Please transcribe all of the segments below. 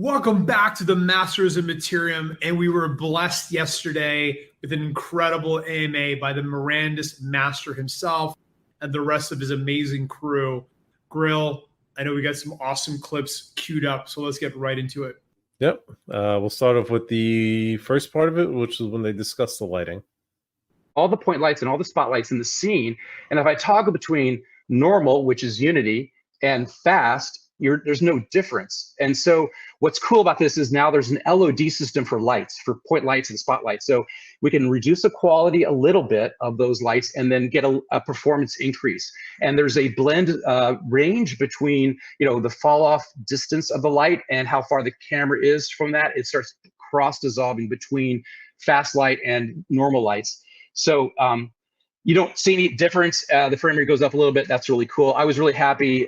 Welcome back to the Masters of Materium, and we were blessed yesterday with an incredible AMA by the Mirandus Master himself and the rest of his amazing crew. Grill, I know we got some awesome clips queued up, so let's get right into it. Yep. We'll start off with the first part of it, which is when they discuss the lighting. All the point lights and all the spotlights in the scene. And if I toggle between normal, which is unity, and fast, there's no difference. And so what's cool about this is now there's an LOD system for lights, for point lights and spotlights. So we can reduce the quality a little bit of those lights and then get a performance increase. And there's a blend range between, the fall off distance of the light and how far the camera is from that. It starts cross dissolving between fast light and normal lights. So you don't see any difference. The frame rate goes up a little bit. That's really cool. I was really happy.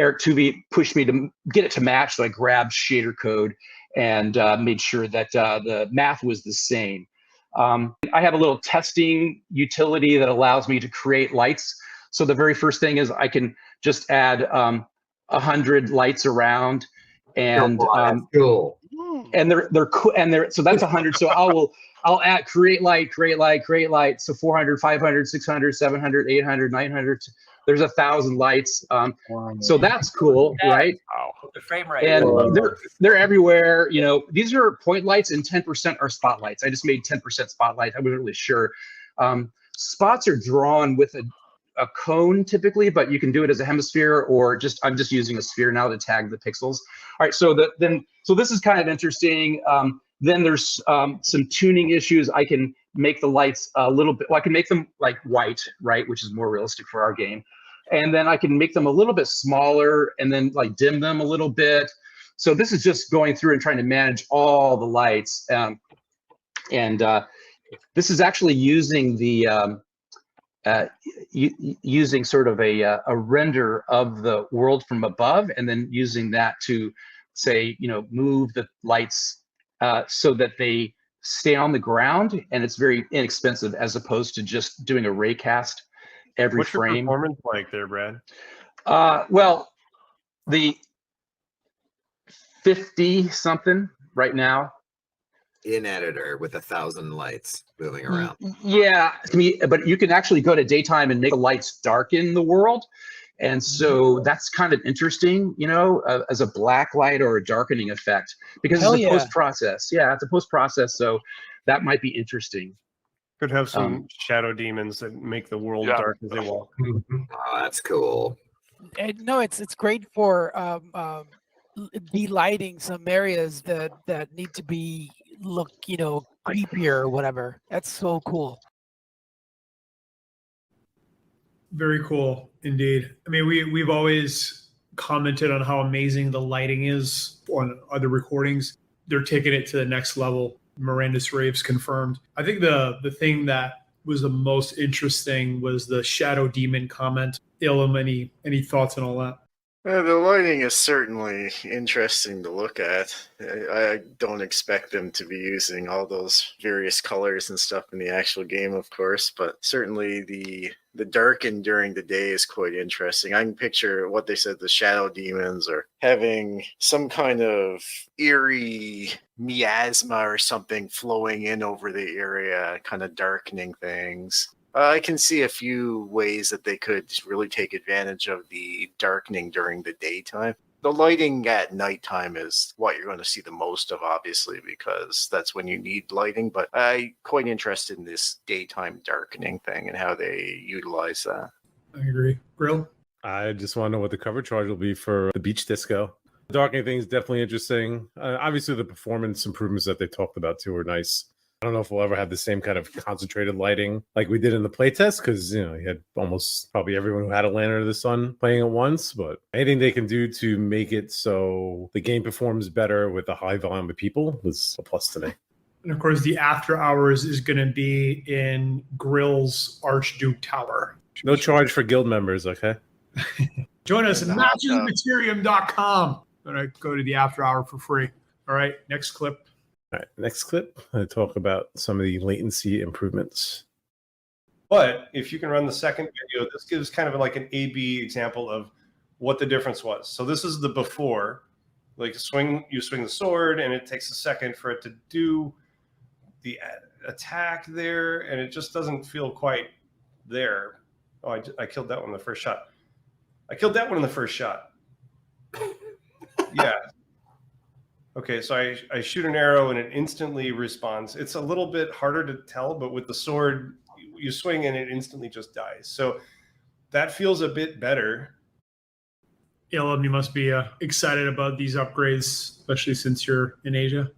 Eric Tuvey pushed me to get it to match, so I grabbed shader code and made sure that the math was the same. I have a little testing utility that allows me to create lights. So the very first thing is I can just add 100 lights around, and cool. And they're cool, and so that's 100. So I'll add create light. So 400, 500, 600, 700, 800, 900. There's 1,000 lights. So that's cool, right? Wow. The frame rate. And they're everywhere. These are point lights and 10% are spotlights. I just made 10% spotlights. I wasn't really sure. Spots are drawn with a cone typically, but you can do it as a hemisphere or I'm just using a sphere now to tag the pixels. All right, so this is kind of interesting. Then there's some tuning issues. I can make the lights a little bit, I can make them like white, right, which is more realistic for our game. And then I can make them a little bit smaller and then like dim them a little bit. So this is just going through and trying to manage all the lights. This is actually using the using sort of a render of the world from above, and then using that to say, move the lights so that they stay on the ground, and it's very inexpensive as opposed to just doing a ray cast every What's frame. What's your performance like there, Brad? Well, the 50 something right now. In editor with 1,000 lights moving around. Yeah, but you can actually go to daytime and make the lights darken the world. And so that's kind of interesting, as a black light or a darkening effect, because it's a post-process. Yeah, it's a post-process, so that might be interesting. Could have some shadow demons that make the world dark as they walk. Oh, that's cool. No, it's great for delighting some areas that need to be look, creepier or whatever. That's so cool. Very cool indeed. I mean, we've always commented on how amazing the lighting is on other recordings. They're taking it to the next level. Mirandus raves confirmed. I think the thing that was the most interesting was the shadow demon comment. Ilham, any thoughts on all that? The lighting is certainly interesting to look at. I don't expect them to be using all those various colors and stuff in the actual game, of course, but certainly the darken during the day is quite interesting. I can picture what they said, the shadow demons are having some kind of eerie miasma or something flowing in over the area, kind of darkening things. I can see a few ways that they could really take advantage of the darkening during the daytime. The lighting at nighttime is what you're going to see the most of, obviously, because that's when you need lighting. But I'm quite interested in this daytime darkening thing and how they utilize that. I agree. Grill? I just want to know what the cover charge will be for the beach disco. The darkening thing is definitely interesting. Obviously, the performance improvements that they talked about, too, are nice. I don't know if we'll ever have the same kind of concentrated lighting like we did in the playtest, because you had almost probably everyone who had a Lantern of the Sun playing at once. But anything they can do to make it so the game performs better with a high volume of people was a plus to me. And of course, the after hours is going to be in Grill's Archduke Tower. No charge for guild members, okay? Join us at mastersofmaterium.com. Go to the after hour for free. All right, next clip. All right, next clip, I talk about some of the latency improvements. But if you can run the second video, this gives kind of like an A/B example of what the difference was. So this is the before, Like you swing the sword, and it takes a second for it to do the attack there, and it just doesn't feel quite there. Oh, I killed that one in the first shot. I killed that one in the first shot. Yeah. Okay, so I shoot an arrow and it instantly responds. It's a little bit harder to tell, but with the sword, you swing and it instantly just dies. So that feels a bit better. Ilum, you must be excited about these upgrades, especially since you're in Asia.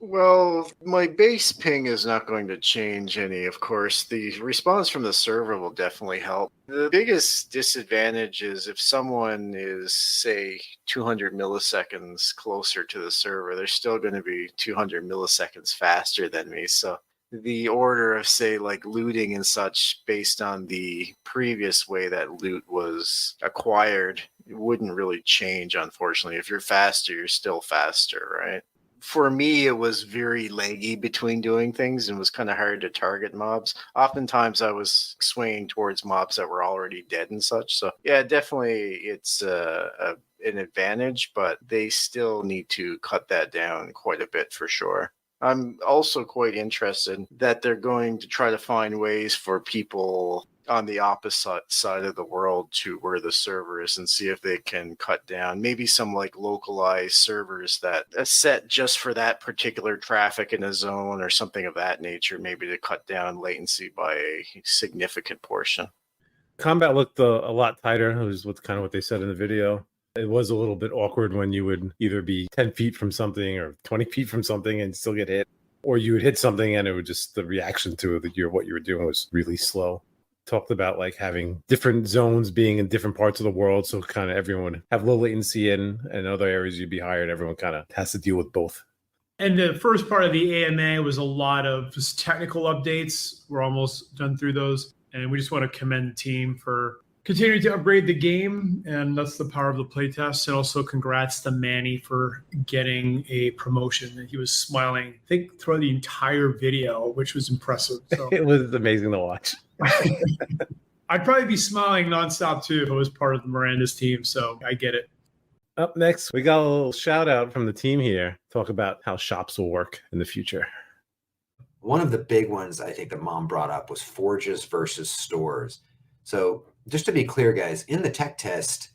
Well, my base ping is not going to change any, of course. The response from the server will definitely help. The biggest disadvantage is if someone is, say, 200 milliseconds closer to the server, they're still going to be 200 milliseconds faster than me. So the order of, say, like looting and such based on the previous way that loot was acquired, it wouldn't really change, unfortunately. If you're faster, you're still faster, right? For me, it was very laggy between doing things and was kind of hard to target mobs. Oftentimes, I was swinging towards mobs that were already dead and such. So, yeah, definitely it's an advantage, but they still need to cut that down quite a bit for sure. I'm also quite interested that they're going to try to find ways for people on the opposite side of the world to where the server is and see if they can cut down maybe some like localized servers that are set just for that particular traffic in a zone or something of that nature, maybe to cut down latency by a significant portion. Combat looked a lot tighter. It was kind of what they said in the video. It was a little bit awkward when you would either be 10 feet from something or 20 feet from something and still get hit, or you would hit something and it would just, the reaction to what you were doing was really slow. Talked about like having different zones being in different parts of the world, so kind of everyone would have low latency in, and other areas you'd be higher, and everyone kind of has to deal with both. And the first part of the AMA was a lot of just technical updates. We're almost done through those. And we just want to commend the team for continuing to upgrade the game. And that's the power of the playtest. And also congrats to Manny for getting a promotion. He was smiling, I think, throughout the entire video, which was impressive. So It was amazing to watch. I'd probably be smiling nonstop too if I was part of the Mirandus team. So I get it. Up next, we got a little shout out from the team here. Talk about how shops will work in the future. One of the big ones I think that Mom brought up was forges versus stores. So just to be clear, guys, in the tech test,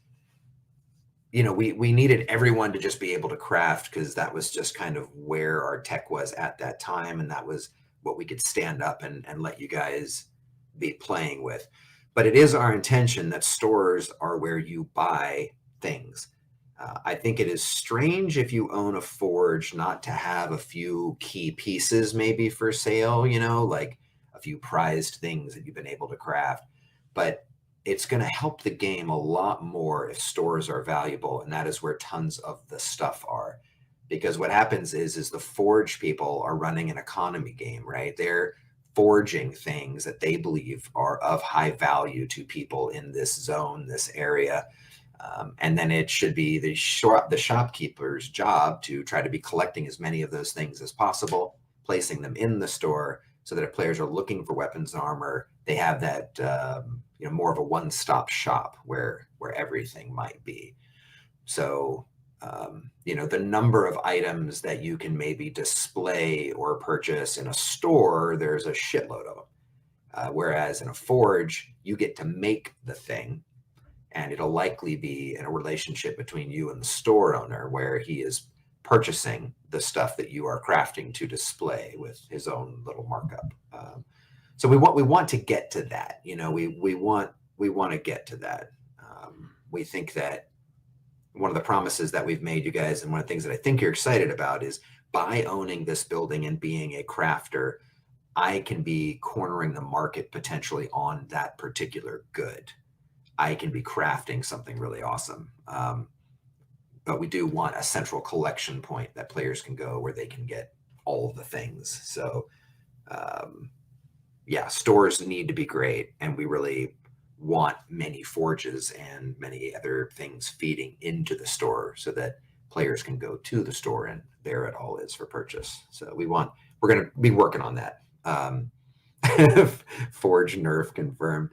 you know, we needed everyone to just be able to craft because that was just kind of where our tech was at that time. And that was what we could stand up and let you guys be playing with. But it is our intention that stores are where you buy things. I think it is strange if you own a forge not to have a few key pieces maybe for sale, you know, like a few prized things that you've been able to craft. But it's going to help the game a lot more if stores are valuable, and that is where tons of the stuff are. Because what happens is the forge people are running an economy game, right? They're forging things that they believe are of high value to people in this zone, this area. And then it should be the shopkeeper's job to try to be collecting as many of those things as possible, placing them in the store so that if players are looking for weapons and armor, they have that more of a one-stop shop where everything might be. So the number of items that you can maybe display or purchase in a store, there's a shitload of them. Whereas in a forge, you get to make the thing. And it'll likely be in a relationship between you and the store owner where he is purchasing the stuff that you are crafting to display with his own little markup. So we want to get to that. You know, we want to get to that. We think that one of the promises that we've made you guys, and one of the things that I think you're excited about, is by owning this building and being a crafter, I can be cornering the market potentially on that particular good. I can be crafting something really awesome. But we do want a central collection point that players can go where they can get all of the things. So stores need to be great. And we really want many forges and many other things feeding into the store so that players can go to the store and there it all is for purchase. So we're going to be working on that. Forge nerf confirmed.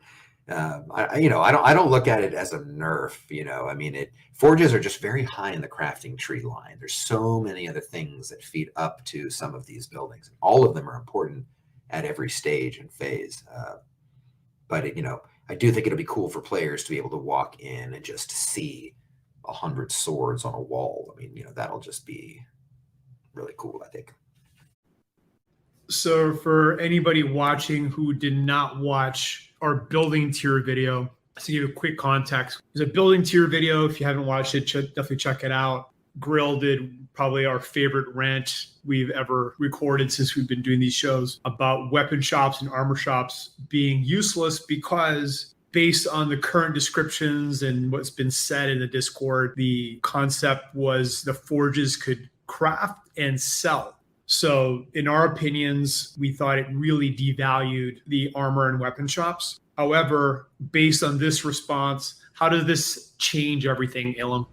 I don't look at it as a nerf. I mean, forges are just very high in the crafting tree line. There's so many other things that feed up to some of these buildings. All of them are important at every stage and phase. But I do think it'll be cool for players to be able to walk in and just see 100 swords on a wall. I mean, that'll just be really cool, I think. So for anybody watching who did not watch our building tier video, to give you a quick context, there's a building tier video. If you haven't watched it, definitely check it out. Grill did probably our favorite rant we've ever recorded since we've been doing these shows about weapon shops and armor shops being useless because based on the current descriptions and what's been said in the Discord, the concept was the forges could craft and sell. So in our opinions, we thought it really devalued the armor and weapon shops. However, based on this response, how does this change everything, Ilum?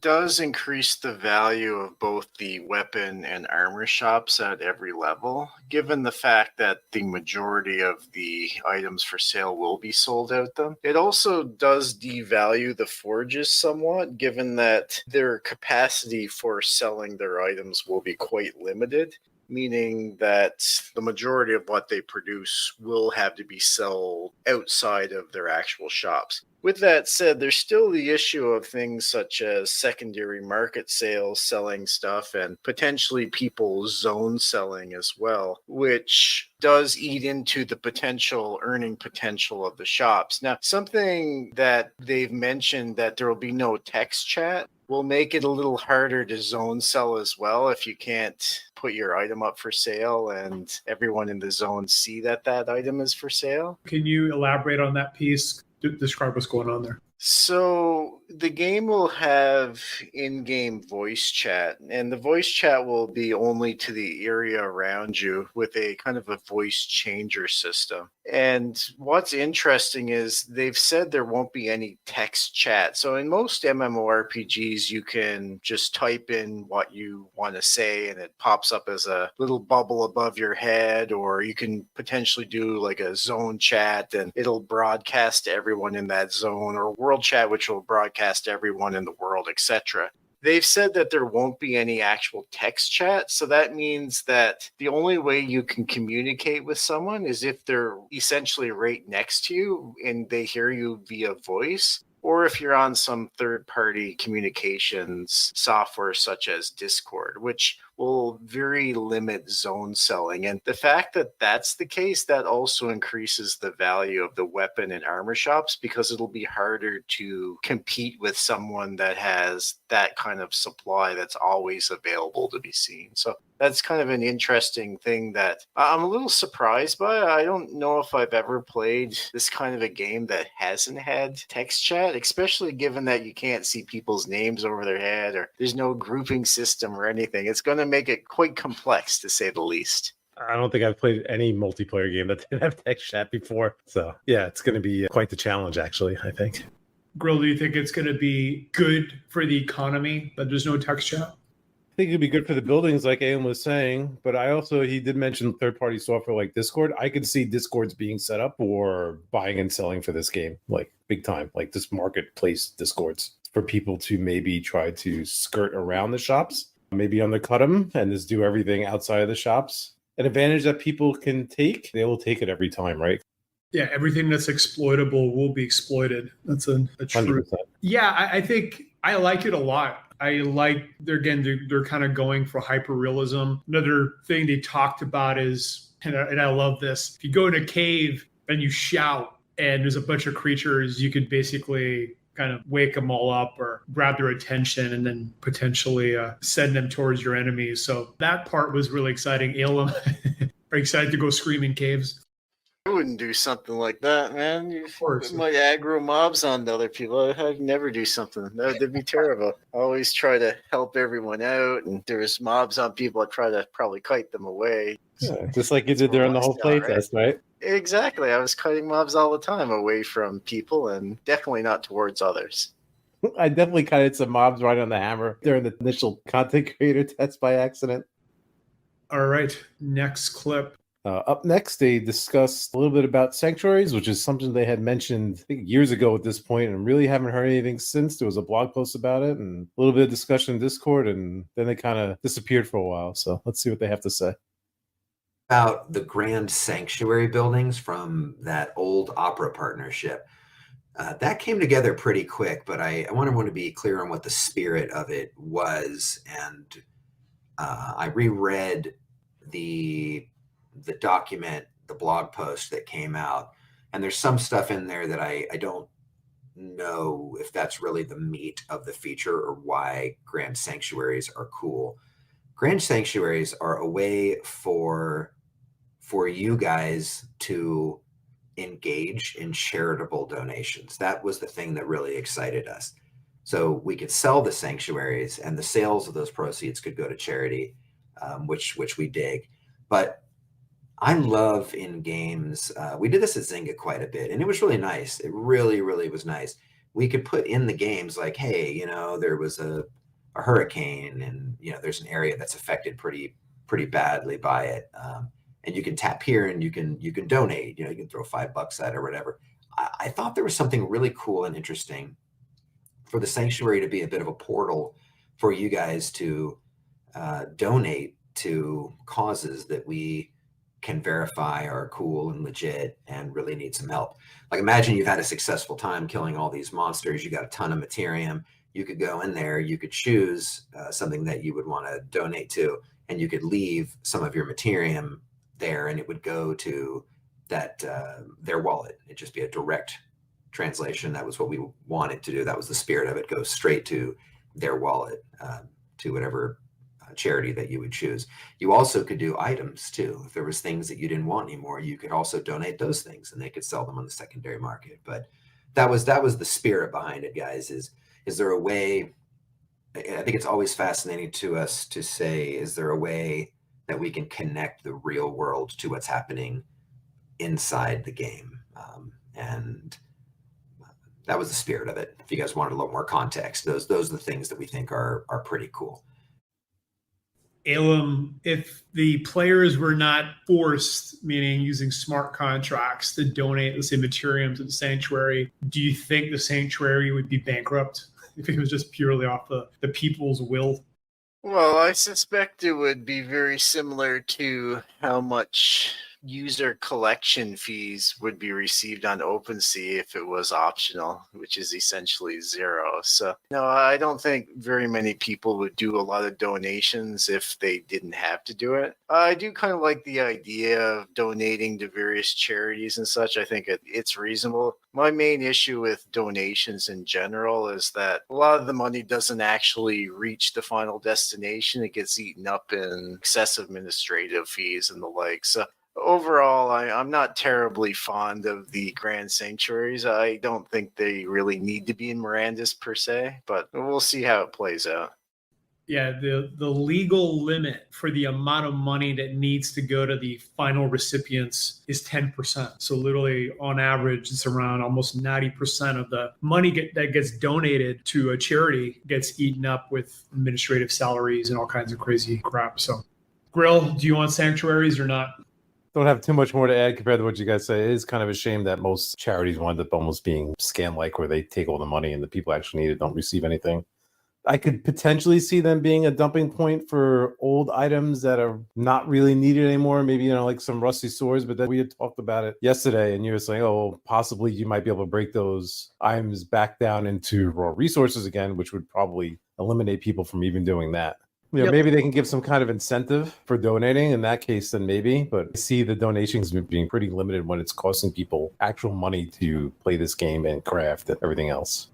Does increase the value of both the weapon and armor shops at every level, given the fact that the majority of the items for sale will be sold out them. It also does devalue the forges somewhat, given that their capacity for selling their items will be quite limited, meaning that the majority of what they produce will have to be sold outside of their actual shops. With that said, there's still the issue of things such as secondary market sales, selling stuff, and potentially people zone selling as well, which does eat into the potential earning potential of the shops. Now, something that they've mentioned that there will be no text chat will make it a little harder to zone sell as well if you can't put your item up for sale and everyone in the zone see that that item is for sale. Can you elaborate on that piece? Describe what's going on there. So the game will have in-game voice chat, and the voice chat will be only to the area around you with a kind of a voice changer system. And what's interesting is they've said there won't be any text chat. So in most MMORPGs, you can just type in what you want to say and it pops up as a little bubble above your head, or you can potentially do like a zone chat and it'll broadcast to everyone in that zone, or world chat, which will broadcast to everyone in the world, etc. They've said that there won't be any actual text chat. So that means that the only way you can communicate with someone is if they're essentially right next to you and they hear you via voice, or if you're on some third-party communications software such as Discord, which will very limit zone selling. And the fact that that's the case, that also increases the value of the weapon and armor shops because it'll be harder to compete with someone that has that kind of supply that's always available to be seen. So that's kind of an interesting thing that I'm a little surprised by. I don't know if I've ever played this kind of a game that hasn't had text chat, especially given that you can't see people's names over their head or there's no grouping system or anything. It's going to make it quite complex, to say the least. I don't think I've played any multiplayer game that didn't have text chat before. So, yeah, it's going to be quite the challenge, actually, I think. Grill, do you think it's going to be good for the economy that there's no text chat? I think it'd be good for the buildings, like Alan was saying, but he did mention third-party software like Discord. I could see Discords being set up for buying and selling for this game, like big time, like this marketplace Discords for people to maybe try to skirt around the shops, maybe undercut them and just do everything outside of the shops. An advantage that people can take, they will take it every time, right? Yeah, everything that's exploitable will be exploited. That's a truth. 100%. Yeah, I think I like it a lot. I like they're kind of going for hyper realism. Another thing they talked about is, and I love this, if you go in a cave and you shout and there's a bunch of creatures, you could basically kind of wake them all up or grab their attention and then potentially send them towards your enemies. So that part was really exciting. Elam, are you excited to go scream in caves? I wouldn't do something like that, man. You Of course. might aggro mobs on the other people. I'd never do something. That'd be terrible. I always try to help everyone out, and there's mobs on people. I try to probably kite them away. Yeah, just like you did during the whole playtest, right? Exactly. I was kiting mobs all the time away from people and definitely not towards others. I definitely kited some mobs right on the hammer during the initial content creator test by accident. All right, next clip. Up next, they discussed a little bit about Sanctuaries, which is something they had mentioned, I think, years ago at this point, and really haven't heard anything since. There was a blog post about it and a little bit of discussion in Discord, and then they kind of disappeared for a while. So let's see what they have to say. About the Grand Sanctuary buildings from that old opera partnership. That came together pretty quick, but I want to be clear on what the spirit of it was. And I reread the document, the blog post that came out, and there's some stuff in there that I don't know if that's really the meat of the feature or why Grand Sanctuaries are cool. Grand Sanctuaries are a way for you guys to engage in charitable donations. That was the thing that really excited us. So we could sell the sanctuaries, and the sales of those proceeds could go to charity, which we dig. But I love in games, we did this at Zynga quite a bit, and it was really nice. It really, really was nice. We could put in the games like, hey, there was a hurricane, and there's an area that's affected pretty badly by it. And you can tap here and you can donate, you can throw $5 at it or whatever. I thought there was something really cool and interesting for the sanctuary to be a bit of a portal for you guys to donate to causes that we can verify are cool and legit and really need some help. Like, imagine you've had a successful time killing all these monsters. You got a ton of Materium. You could go in there, you could choose something that you would want to donate to, and you could leave some of your Materium there, and it would go to that their wallet. It'd just be a direct translation. That was what we wanted to do. That was the spirit of it. Go straight to their wallet, to whatever charity that you would choose. You also could do items too. If there was things that you didn't want anymore, you could also donate those things, and they could sell them on the secondary market. But that was the spirit behind it, guys. Is there a way? I think it's always fascinating to us to say, is there a way that we can connect the real world to what's happening inside the game? And that was the spirit of it. If you guys wanted a little more context, those are the things that we think are pretty cool. Alum, if the players were not forced, meaning using smart contracts, to donate, let's say, Materium to the Sanctuary, do you think the Sanctuary would be bankrupt if it was just purely off the people's will? Well, I suspect it would be very similar to how much user collection fees would be received on OpenSea if it was optional, which is essentially zero. So, no, I don't think very many people would do a lot of donations if they didn't have to do it. I do kind of like the idea of donating to various charities and such. I think it's reasonable. My main issue with donations in general is that a lot of the money doesn't actually reach the final destination. It gets eaten up in excessive administrative fees and the like. So overall, I'm not terribly fond of the Grand Sanctuaries. I don't think they really need to be in Mirandus per se, but we'll see how it plays out. Yeah, the legal limit for the amount of money that needs to go to the final recipients is 10%. So literally, on average, it's around almost 90% of the money that gets donated to a charity gets eaten up with administrative salaries and all kinds of crazy crap. So, Grill, do you want Sanctuaries or not? Don't have too much more to add compared to what you guys say. It is kind of a shame that most charities wind up almost being scam-like, where they take all the money and the people actually need it don't receive anything. I could potentially see them being a dumping point for old items that are not really needed anymore. Maybe, like some rusty swords, but then we had talked about it yesterday, and you were saying, oh, possibly you might be able to break those items back down into raw resources again, which would probably eliminate people from even doing that. Yep. Maybe they can give some kind of incentive for donating. In that case, then maybe. But I see the donations being pretty limited when it's costing people actual money to play this game and craft and everything else.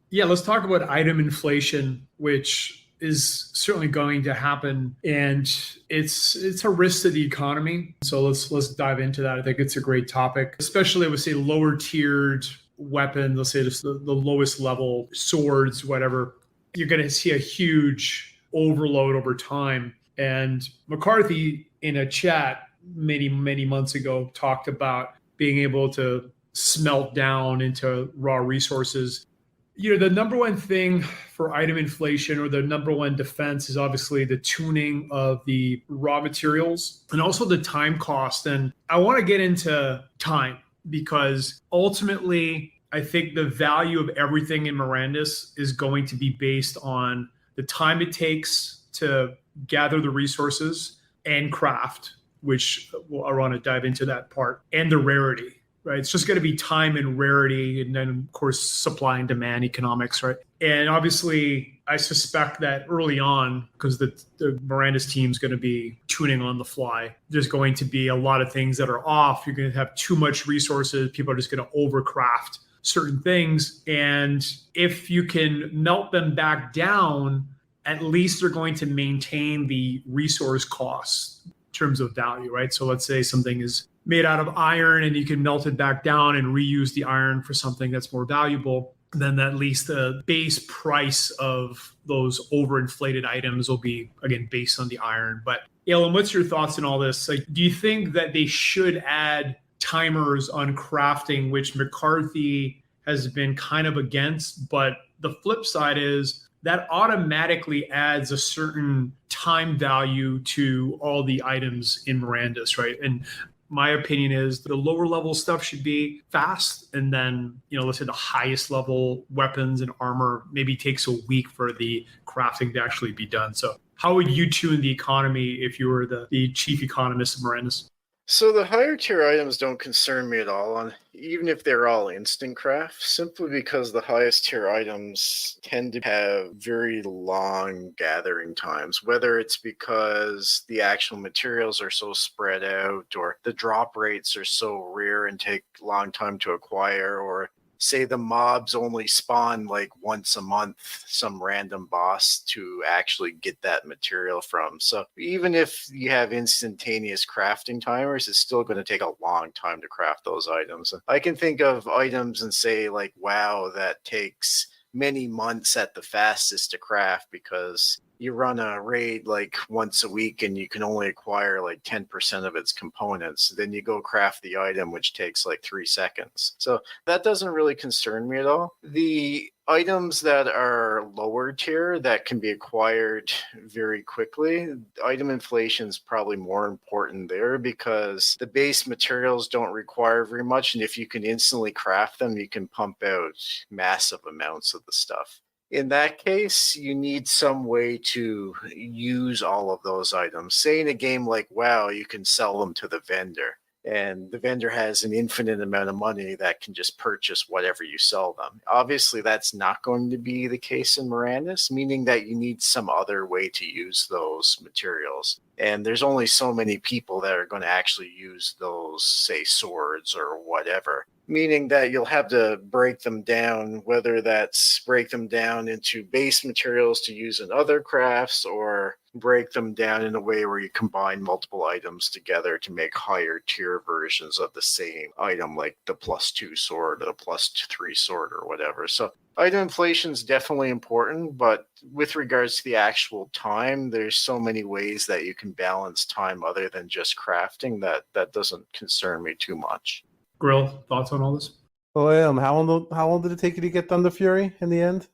Yeah, let's talk about item inflation, which is certainly going to happen, and it's a risk to the economy. So let's dive into that. I think it's a great topic, especially with, say, lower tiered weapons. Let's say just the lowest level swords, whatever. You're going to see a huge overload over time. And McCarthy, in a chat many months ago, talked about being able to smelt down into raw resources. The number one thing for item inflation, or the number one defense, is obviously the tuning of the raw materials and also the time cost. And I want to get into time because ultimately I think the value of everything in Mirandus is going to be based on the time it takes to gather the resources and craft, which I want to dive into that part, and the rarity. Right, it's just going to be time and rarity, and then of course supply and demand economics, right? And obviously, I suspect that early on, because the Mirandus team is going to be tuning on the fly, there's going to be a lot of things that are off. You're going to have too much resources. People are just going to overcraft certain things, and if you can melt them back down, at least they're going to maintain the resource costs in terms of value, right? So let's say something is made out of iron and you can melt it back down and reuse the iron for something that's more valuable, then at least the base price of those overinflated items will be, again, based on the iron. But Alan, what's your thoughts on all this? Like, do you think that they should add timers on crafting, which McCarthy has been kind of against? But the flip side is that automatically adds a certain time value to all the items in Mirandus, right? And my opinion is the lower level stuff should be fast. And then, let's say the highest level weapons and armor maybe takes a week for the crafting to actually be done. So how would you tune the economy if you were the chief economist of Mirandus? So the higher tier items don't concern me at all, even if they're all instant craft, simply because the highest tier items tend to have very long gathering times, whether it's because the actual materials are so spread out, or the drop rates are so rare and take a long time to acquire, or say the mobs only spawn like once a month, some random boss to actually get that material from. So even if you have instantaneous crafting timers, it's still going to take a long time to craft those items. I can think of items and say like, wow, that takes many months at the fastest to craft because you run a raid like once a week and you can only acquire like 10% of its components. Then you go craft the item, which takes like 3 seconds. So that doesn't really concern me at all. The items that are lower tier that can be acquired very quickly, item inflation is probably more important there because the base materials don't require very much. And if you can instantly craft them, you can pump out massive amounts of the stuff. In that case, you need some way to use all of those items. Say in a game like WoW, you can sell them to the vendor, and the vendor has an infinite amount of money that can just purchase whatever you sell them. Obviously, that's not going to be the case in Mirandus, meaning that you need some other way to use those materials. And there's only so many people that are going to actually use those, say, swords or whatever. Meaning that you'll have to break them down, whether that's break them down into base materials to use in other crafts, or break them down in a way where you combine multiple items together to make higher tier versions of the same item, like the +2 sword, or the +3 sword, or whatever. So item inflation is definitely important, but with regards to the actual time, there's so many ways that you can balance time other than just crafting that doesn't concern me too much. Grill, thoughts on all this? Well, how long did it take you to get Thunder Fury in the end?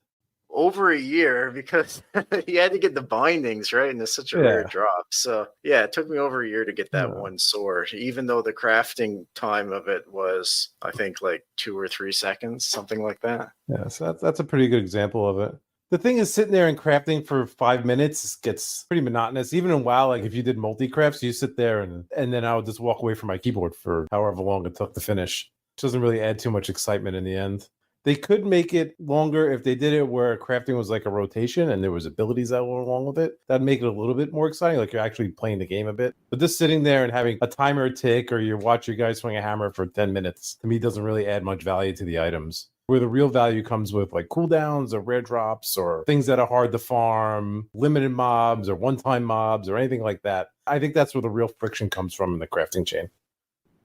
Over a year, because you had to get the bindings, right? And it's such a rare drop. So yeah, it took me over a year to get that one sword, even though the crafting time of it was, I think, like 2 or 3 seconds, something like that. Yeah, so that's a pretty good example of it. The thing is, sitting there and crafting for 5 minutes gets pretty monotonous. Even in WoW, like if you did multi-crafts, you sit there and then I would just walk away from my keyboard for however long it took to finish. It doesn't really add too much excitement in the end. They could make it longer if they did it where crafting was like a rotation and there was abilities that went along with it. That'd make it a little bit more exciting, like you're actually playing the game a bit. But just sitting there and having a timer tick, or you watch your guy swing a hammer for 10 minutes, to me doesn't really add much value to the items. Where the real value comes with like cooldowns or rare drops or things that are hard to farm, limited mobs or one-time mobs or anything like that. I think that's where the real friction comes from in the crafting chain.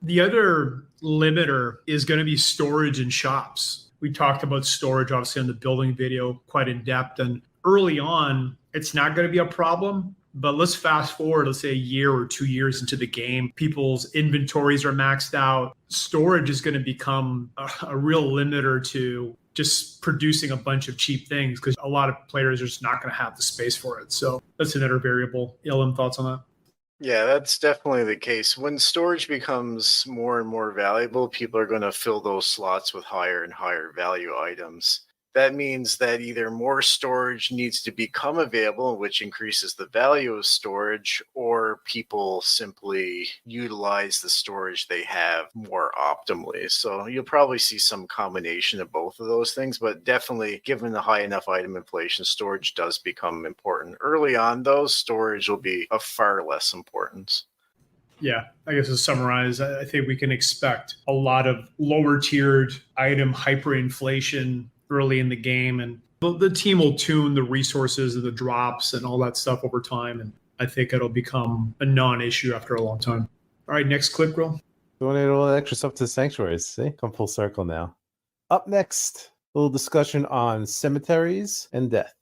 The other limiter is going to be storage in shops. We talked about storage, obviously, on the building video quite in depth. And early on, it's not going to be a problem. But let's fast forward, let's say a year or 2 years into the game, people's inventories are maxed out. Storage is going to become a real limiter to just producing a bunch of cheap things, because a lot of players are just not going to have the space for it. So that's another variable. Ilum, thoughts on that? Yeah, that's definitely the case. When storage becomes more and more valuable, people are going to fill those slots with higher and higher value items. That means that either more storage needs to become available, which increases the value of storage, or people simply utilize the storage they have more optimally. So you'll probably see some combination of both of those things, but definitely given the high enough item inflation, storage does become important. Early on, though, storage will be of far less importance. Yeah, I guess to summarize, I think we can expect a lot of lower tiered item hyperinflation early in the game, and the team will tune the resources and the drops and all that stuff over time. And I think it'll become a non-issue after a long time. All right, next clip, Grill. Donate all that extra stuff to Sanctuaries. See, come full circle now. Up next, a little discussion on cemeteries and death.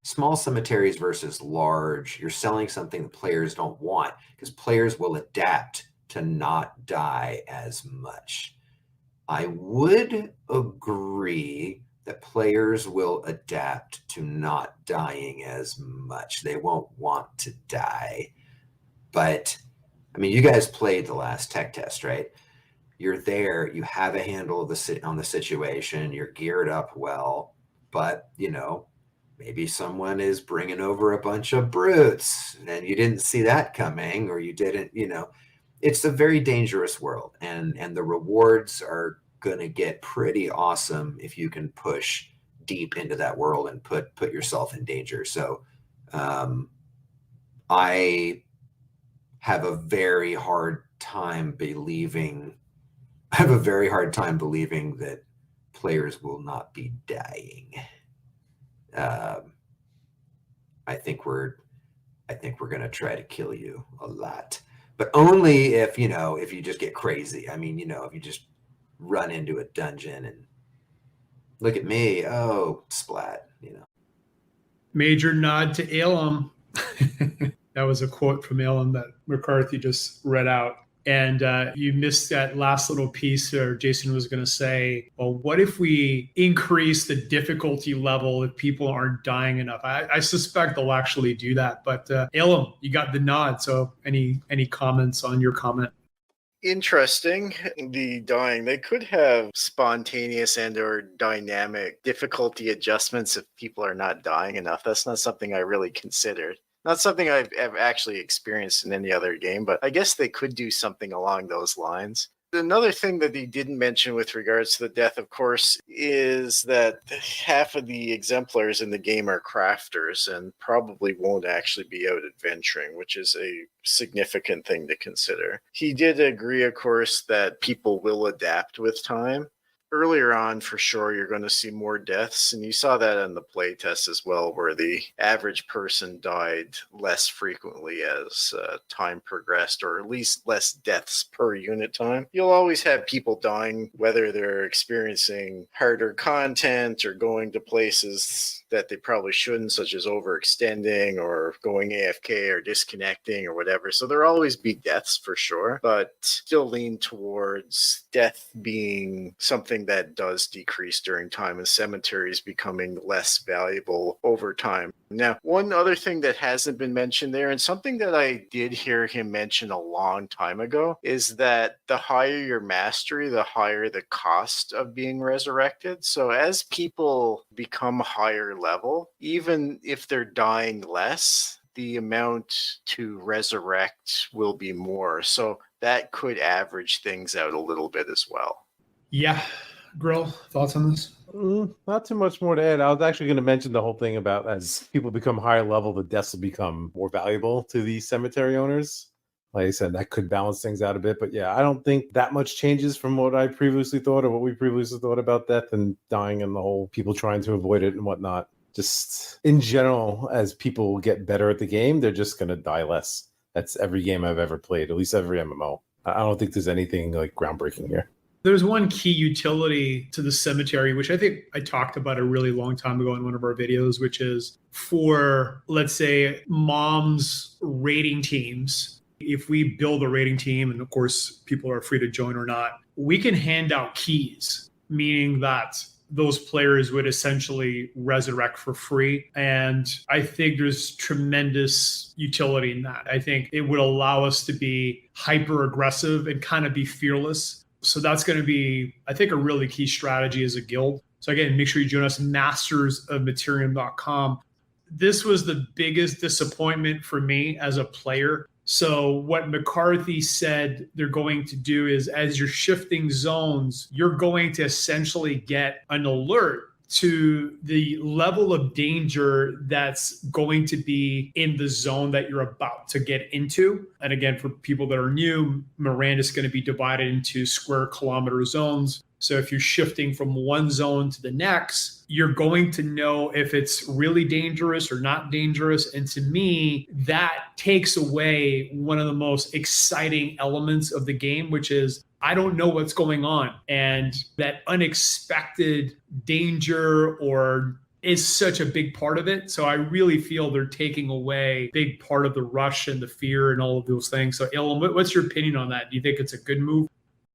Small cemeteries versus large. You're selling something that players don't want, because players will adapt to not die as much. I would agree that players will adapt to not dying as much. They won't want to die. But, I mean, you guys played the last tech test, right? You're there, you have a handle on the situation, you're geared up well, but, you know, maybe someone is bringing over a bunch of brutes and you didn't see that coming, or you didn't, you know. It's a very dangerous world, and the rewards are going to get pretty awesome if you can push deep into that world and put yourself in danger. So I have a very hard time believing that players will not be dying. I think we're going to try to kill you a lot, but only if you just get crazy. I mean, if you just run into a dungeon and look at me, oh, splat, Major nod to Ilum. That was a quote from Ilum that McCarthy just read out. And you missed that last little piece where Jason was going to say, well, what if we increase the difficulty level if people aren't dying enough? I suspect they'll actually do that. But Ilum, you got the nod. So any comments on your comment? Interesting. The dying, they could have spontaneous and or dynamic difficulty adjustments if people are not dying enough. That's not something I really considered. Not something I've actually experienced in any other game, but I guess they could do something along those lines. Another thing that he didn't mention with regards to the death, of course, is that half of the exemplars in the game are crafters and probably won't actually be out adventuring, which is a significant thing to consider. He did agree, of course, that people will adapt with time. Earlier on, for sure, you're going to see more deaths, and you saw that in the playtest as well, where the average person died less frequently as time progressed, or at least less deaths per unit time. You'll always have people dying, whether they're experiencing harder content or going to places that they probably shouldn't, such as overextending or going AFK or disconnecting or whatever. So there'll always be deaths for sure, but still lean towards death being something that does decrease during time, and cemeteries becoming less valuable over time. Now, one other thing that hasn't been mentioned there, and something that I did hear him mention a long time ago, is that the higher your mastery, the higher the cost of being resurrected. So as people become higher level, even if they're dying less, the amount to resurrect will be more. So that could average things out a little bit as well. Yeah. Grill, thoughts on this? Not too much more to add. I was actually going to mention the whole thing about as people become higher level, the deaths will become more valuable to the cemetery owners. Like I said, that could balance things out a bit. But yeah, I don't think that much changes from what I previously thought or what we previously thought about death and dying and the whole people trying to avoid it and whatnot. Just in general, as people get better at the game, they're just going to die less. That's every game I've ever played, at least every MMO. I don't think there's anything like groundbreaking here. There's one key utility to the cemetery, which I think I talked about a really long time ago in one of our videos, which is for, let's say, mom's raiding teams. If we build a raiding team, and of course, people are free to join or not, we can hand out keys, meaning that those players would essentially resurrect for free. And I think there's tremendous utility in that. I think it would allow us to be hyper aggressive and kind of be fearless. So that's going to be, I think, a really key strategy as a guild. So again, make sure you join us, mastersofmaterium.com. This was the biggest disappointment for me as a player. So what McCarthy said they're going to do is, as you're shifting zones, you're going to essentially get an alert to the level of danger that's going to be in the zone that you're about to get into. And again, for people that are new, Mirandus is going to be divided into square kilometer zones. So if you're shifting from one zone to the next, you're going to know if it's really dangerous or not dangerous. And to me, that takes away one of the most exciting elements of the game, which is I don't know what's going on. And that unexpected danger or is such a big part of it. So I really feel they're taking away a big part of the rush and the fear and all of those things. So Ilham, what's your opinion on that? Do you think it's a good move?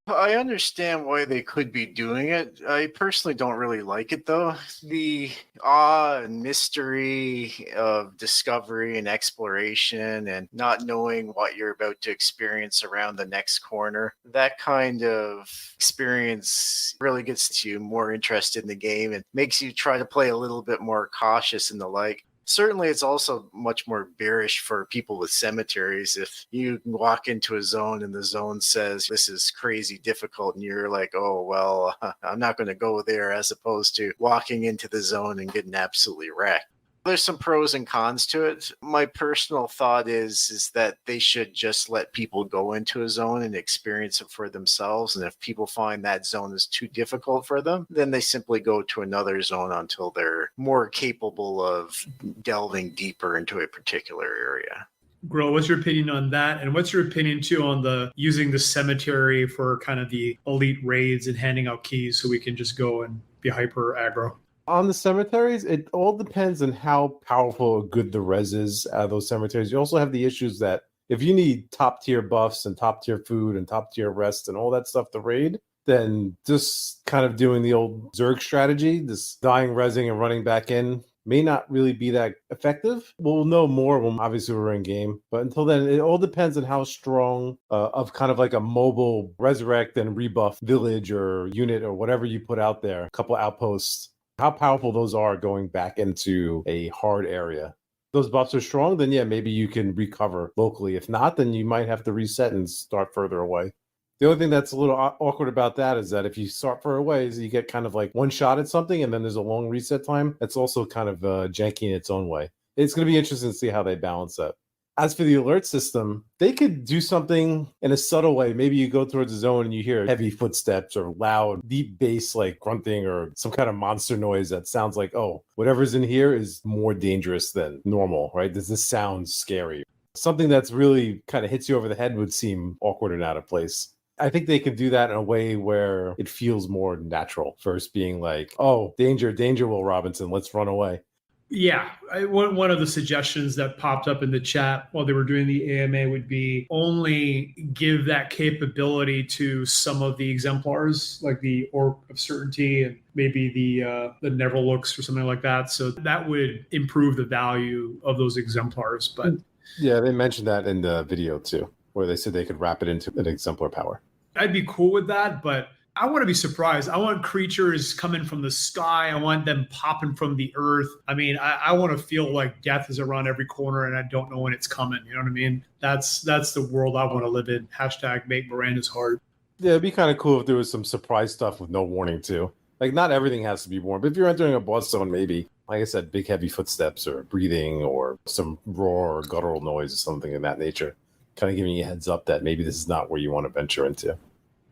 I understand why they could be doing it. I personally don't really like it, though. The awe and mystery of discovery and exploration and not knowing what you're about to experience around the next corner, that kind of experience really gets you more interested in the game and makes you try to play a little bit more cautious and the like. Certainly, it's also much more bearish for people with cemeteries. If you walk into a zone and the zone says, this is crazy difficult, and you're like, oh, well, I'm not going to go there, as opposed to walking into the zone and getting absolutely wrecked. There's some pros and cons to it. My personal thought is that they should just let people go into a zone and experience it for themselves. And if people find that zone is too difficult for them, then they simply go to another zone until they're more capable of delving deeper into a particular area. Grill, what's your opinion on that? And what's your opinion too on the using the cemetery for kind of the elite raids and handing out keys so we can just go and be hyper aggro? On the cemeteries, it all depends on how powerful or good the res is out of those cemeteries. You also have the issues that if you need top tier buffs and top tier food and top tier rest and all that stuff to raid, then just kind of doing the old Zerg strategy, this dying, resing, and running back in, may not really be that effective. We'll know more when obviously we're in game. But until then, it all depends on how strong of kind of like a mobile resurrect and rebuff village or unit or whatever you put out there, a couple outposts, how powerful those are going back into a hard area. If those buffs are strong, then yeah, maybe you can recover locally. If not, then you might have to reset and start further away. The only thing that's a little awkward about that is that if you start further away, you get kind of like one shot at something and then there's a long reset time. It's also kind of janky in its own way. It's going to be interesting to see how they balance that. As for the alert system, they could do something in a subtle way. Maybe you go towards a zone and you hear heavy footsteps or loud, deep bass like grunting or some kind of monster noise that sounds like, oh, whatever's in here is more dangerous than normal, right? Does this sound scary? Something that's really kind of hits you over the head would seem awkward and out of place. I think they can do that in a way where it feels more natural versus being like, oh, danger, danger, Will Robinson, let's run away. Yeah, one of the suggestions that popped up in the chat while they were doing the AMA would be only give that capability to some of the exemplars, like the Orb of Certainty and maybe the Never Looks or something like that. So that would improve the value of those exemplars. But yeah, they mentioned that in the video too, where they said they could wrap it into an exemplar power. I'd be cool with that, but I want to be surprised. I want creatures coming from the sky. I want them popping from the earth. I mean, I want to feel like death is around every corner and I don't know when it's coming. You know what I mean? That's the world I want to live in. # make Mirandus hard. Yeah, it'd be kind of cool if there was some surprise stuff with no warning too. Like not everything has to be warned, but if you're entering a boss zone, maybe, like I said, big heavy footsteps or breathing or some roar or guttural noise or something of that nature, kind of giving you a heads up that maybe this is not where you want to venture into.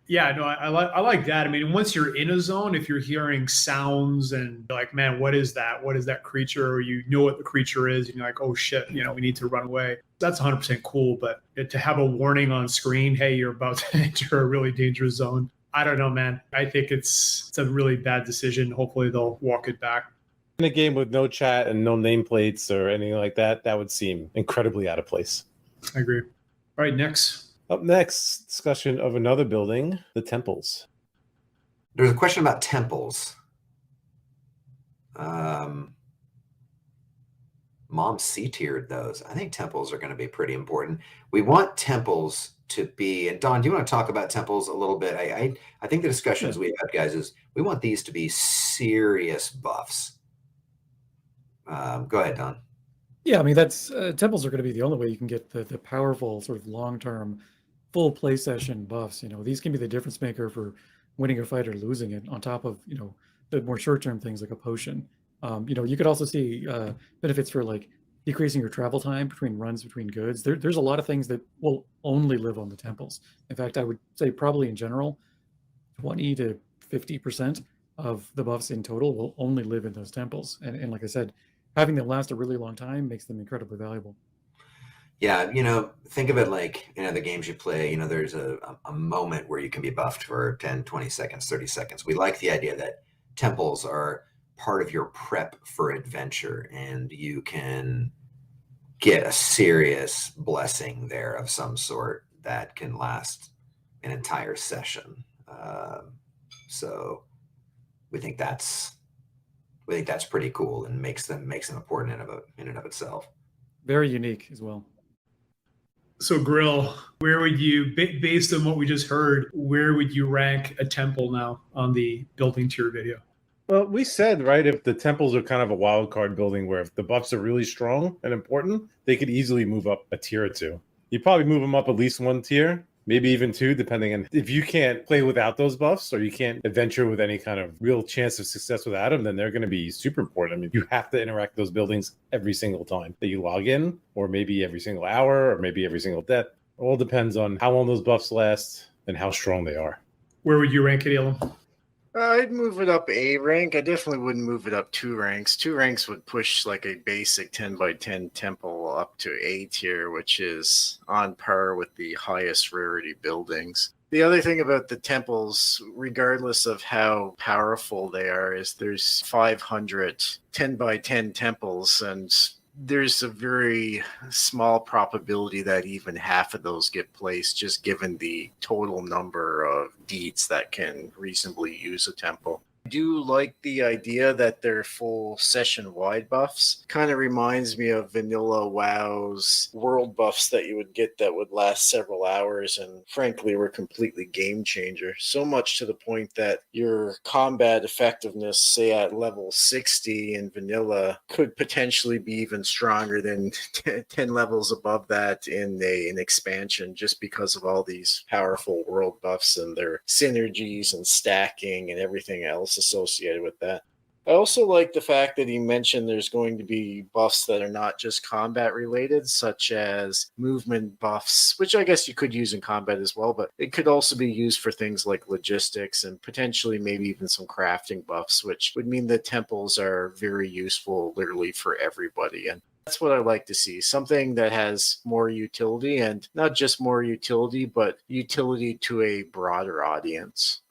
Yeah, no, I like that. I mean, once you're in a zone, if you're hearing sounds and you're like, man, what is that? What is that creature? Or you know what the creature is, and you're like, oh shit, we need to run away. That's 100% cool. But to have a warning on screen, hey, you're about to enter a really dangerous zone. I don't know, man. I think it's a really bad decision. Hopefully they'll walk it back. In a game with no chat and no nameplates or anything like that, that would seem incredibly out of place. I agree. All right, next. Up next, discussion of another building, the temples. There's a question about temples. Mom C-tiered those. I think temples are going to be pretty important. We want temples to be, and Don, do you want to talk about temples a little bit? I think the discussions we've had, guys, is we want these to be serious buffs. Go ahead, Don. Yeah, I mean, that's temples are going to be the only way you can get the powerful sort of long-term full play session buffs. These can be the difference maker for winning a fight or losing it, on top of, the more short-term things like a potion. You could also see benefits for like decreasing your travel time between runs between goods. There's a lot of things that will only live on the temples. In fact, I would say probably in general, 20 to 50% of the buffs in total will only live in those temples. And like I said, having them last a really long time makes them incredibly valuable. Yeah, think of it like, the games you play, there's a moment where you can be buffed for 10, 20 seconds, 30 seconds. We like the idea that temples are part of your prep for adventure, and you can get a serious blessing there of some sort that can last an entire session. So we think that's pretty cool and makes them important in and of itself. Very unique as well. So Grill, where would you, based on what we just heard, where would you rank a temple now on the building tier video? Well, we said, right, if the temples are kind of a wild card building where if the buffs are really strong and important, they could easily move up a tier or two. You'd probably move them up at least one tier, maybe even two, depending on if you can't play without those buffs or you can't adventure with any kind of real chance of success without them, then they're going to be super important. I mean, you have to interact with those buildings every single time that you log in, or maybe every single hour, or maybe every single death. It all depends on how long those buffs last and how strong they are. Where would you rank it, Elam? I'd move it up a rank. I definitely wouldn't move it up 2 ranks. 2 ranks would push like a basic 10 by 10 temple up to A tier, which is on par with the highest rarity buildings. The other thing about the temples, regardless of how powerful they are, is there's 500 10 by 10 temples, and there's a very small probability that even half of those get placed, just given the total number of deeds that can reasonably use a temple. I do like the idea that they're full session-wide buffs. Kind of reminds me of vanilla WoW's world buffs that you would get that would last several hours and frankly were completely game changer. So much to the point that your combat effectiveness, say at level 60 in vanilla, could potentially be even stronger than 10 levels above that in an expansion, just because of all these powerful world buffs and their synergies and stacking and everything else associated with that. I also like the fact that he mentioned there's going to be buffs that are not just combat related, such as movement buffs, which I guess you could use in combat as well, but it could also be used for things like logistics and potentially maybe even some crafting buffs, which would mean that temples are very useful literally for everybody. And that's what I like to see, something that has more utility, and not just more utility, but utility to a broader audience.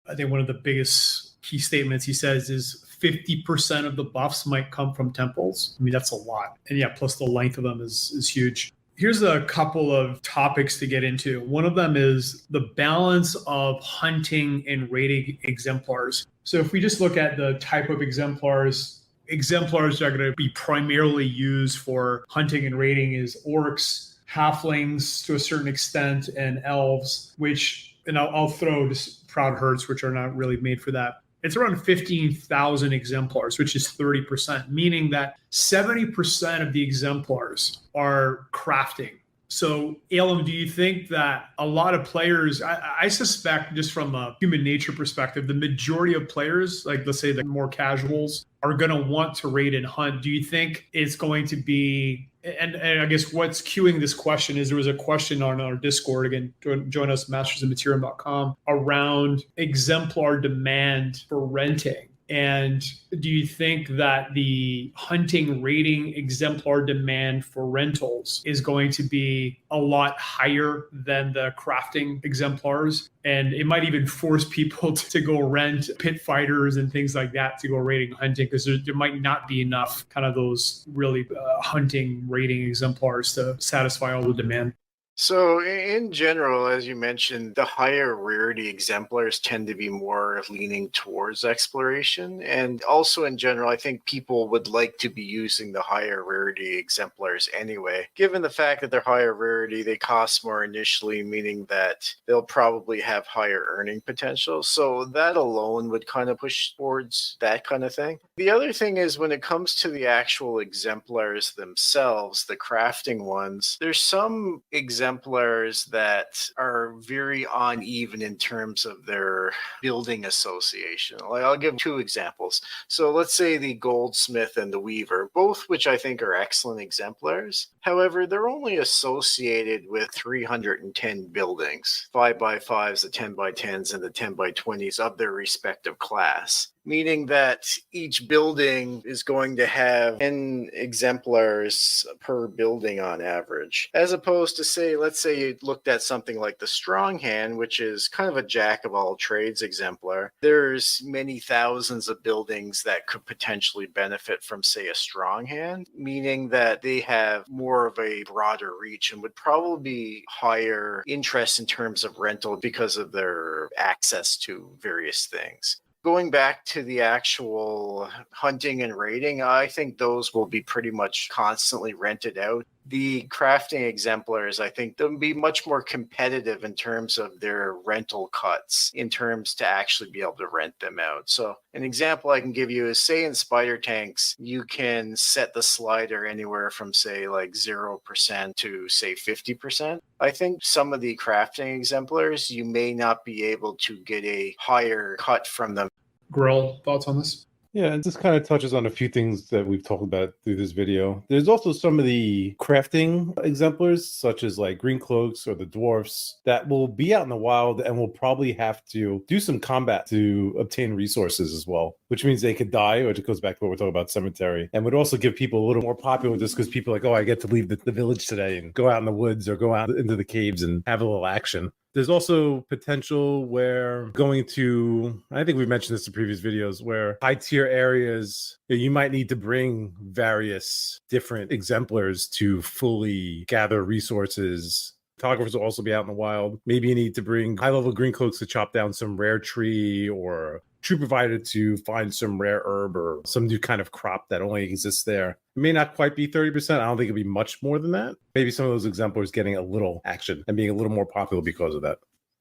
I think one of the biggest key statements he says is 50% of the buffs might come from temples. I mean, that's a lot. And yeah, plus the length of them is huge. Here's a couple of topics to get into. One of them is the balance of hunting and raiding exemplars. So if we just look at the type of exemplars are going to be primarily used for hunting and raiding is orcs, halflings to a certain extent, and elves, which, and I'll throw just proud herds, which are not really made for that. It's around 15,000 exemplars, which is 30%, meaning that 70% of the exemplars are crafting. So, Elam, do you think that a lot of players, I suspect just from a human nature perspective, the majority of players, like let's say the more casuals, are going to want to raid and hunt? Do you think it's going to be, and I guess what's cueing this question is there was a question on our Discord, again, join us, mastersofmaterium.com, around exemplar demand for renting. And do you think that the hunting, raiding, exemplar demand for rentals is going to be a lot higher than the crafting exemplars? And it might even force people to go rent pit fighters and things like that to go raiding, hunting, because there might not be enough kind of those really hunting, raiding exemplars to satisfy all the demand. So, in general, as you mentioned, the higher rarity exemplars tend to be more leaning towards exploration. And also, in general, I think people would like to be using the higher rarity exemplars anyway. Given the fact that they're higher rarity, they cost more initially, meaning that they'll probably have higher earning potential. So, that alone would kind of push towards that kind of thing. The other thing is when it comes to the actual exemplars themselves, the crafting ones, there's some exemplars that are very uneven in terms of their building association. Like I'll give two examples. So let's say the goldsmith and the weaver, both which I think are excellent exemplars. However, they're only associated with 310 buildings, 5x5s, the 10x10s, and the 10x20s of their respective class. Meaning that each building is going to have 10 exemplars per building on average. As opposed to, say, let's say you looked at something like the strong hand, which is kind of a jack of all trades exemplar. There's many thousands of buildings that could potentially benefit from, say, a strong hand, meaning that they have more of a broader reach and would probably be higher interest in terms of rental because of their access to various things. Going back to the actual hunting and raiding, I think those will be pretty much constantly rented out. The crafting exemplars, I think they'll be much more competitive in terms of their rental cuts, in terms to actually be able to rent them out. So an example I can give you is, say in spider tanks, you can set the slider anywhere from, say, like 0% to, say, 50%. I think some of the crafting exemplars, you may not be able to get a higher cut from them. Grill, thoughts on this? Yeah, and this kind of touches on a few things that we've talked about through this video. There's also some of the crafting exemplars, such as like green cloaks or the dwarfs, that will be out in the wild and will probably have to do some combat to obtain resources as well, which means they could die, which goes back to what we're talking about cemetery, and would also give people a little more popular just because people are like, oh, I get to leave the village today and go out in the woods or go out into the caves and have a little action. There's also potential where going to, I think we've mentioned this in previous videos, where high tier areas, you might need to bring various different exemplars to fully gather resources. Photographers will also be out in the wild. Maybe you need to bring high level green cloaks to chop down some rare tree, or tree provider to find some rare herb or some new kind of crop that only exists there. It may not quite be 30%. I don't think it'll be much more than that. Maybe some of those exemplars getting a little action and being a little more popular because of that.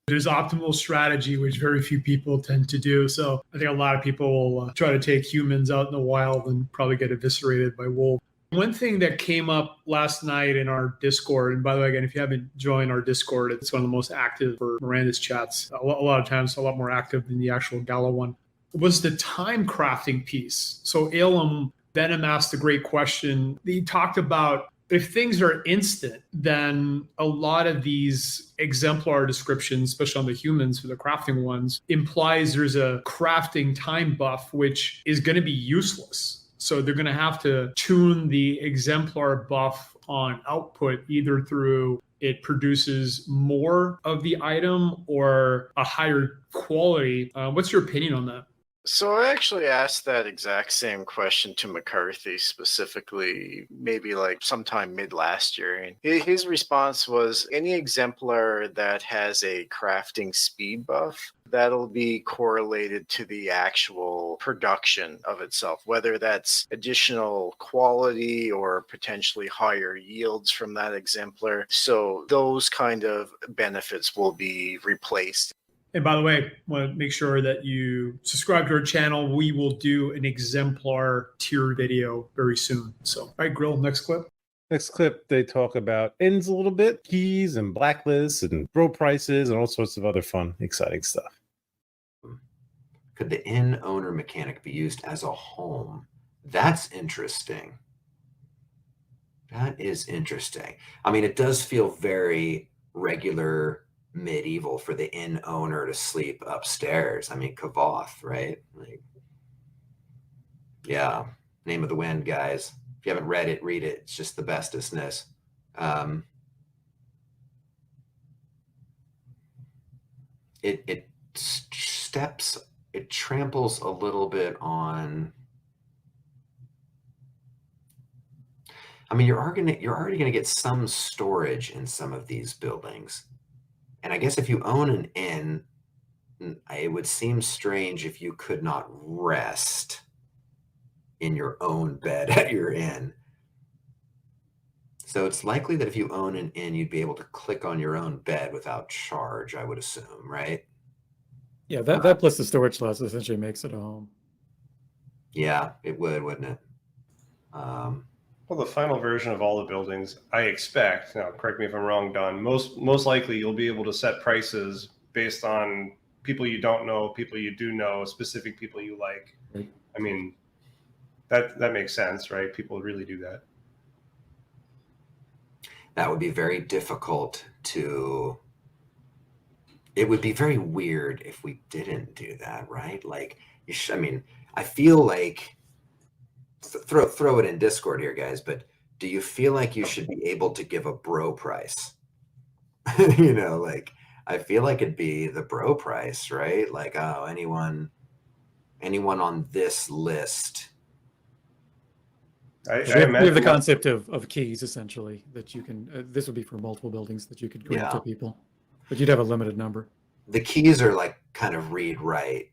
There's optimal strategy, which very few people tend to do. So I think a lot of people will try to take humans out in the wild and probably get eviscerated by wolves. One thing that came up last night in our Discord, and by the way, again, if you haven't joined our Discord, it's one of the most active for Mirandus chats. A lot of times, a lot more active than the actual Gala one, was the time crafting piece. So Elam Venom asked a great question. He talked about if things are instant, then a lot of these exemplar descriptions, especially on the humans for the crafting ones, implies there's a crafting time buff, which is going to be useless. So they're going to have to tune the exemplar buff on output, either through it produces more of the item or a higher quality. What's your opinion on that? So I actually asked that exact same question to McCarthy specifically, maybe like sometime mid last year. And his response was any exemplar that has a crafting speed buff, that'll be correlated to the actual production of itself, whether that's additional quality or potentially higher yields from that exemplar. So those kind of benefits will be replaced. And by the way, I want to make sure that you subscribe to our channel. We will do an exemplar tier video very soon. So, all right, Grill, next clip. Next clip, they talk about ends a little bit, keys and blacklists and bro prices and all sorts of other fun, exciting stuff. Could the inn owner mechanic be used as a home? That's interesting. That is interesting. I mean, it does feel very regular medieval for the inn owner to sleep upstairs. I mean, Kavoth, right? Like, yeah, Name of the Wind, guys. If you haven't read it, read it. It's just the bestestness. It steps, it tramples a little bit on. I mean, you're already gonna get some storage in some of these buildings. And I guess if you own an inn, it would seem strange if you could not rest in your own bed at your inn. So it's likely that if you own an inn, you'd be able to click on your own bed without charge, I would assume, right? Yeah, that plus the storage slots essentially makes it a home. Yeah, it would, wouldn't it? Well, the final version of all the buildings, I expect, now correct me if I'm wrong, Don, most likely you'll be able to set prices based on people you don't know, people you do know, specific people you like. Right. I mean, that makes sense, right? People really do that. That would be very difficult to. It would be very weird if we didn't do that, right? Like, I mean, I feel like throw it in Discord here, guys. But do you feel like you should be able to give a bro price? You know, like I feel like it'd be the bro price, right? Like, oh, anyone on this list. I We have imagine the concept of keys essentially that you can. This would be for multiple buildings that you could grant to people, but you'd have a limited number. The keys are like kind of read write,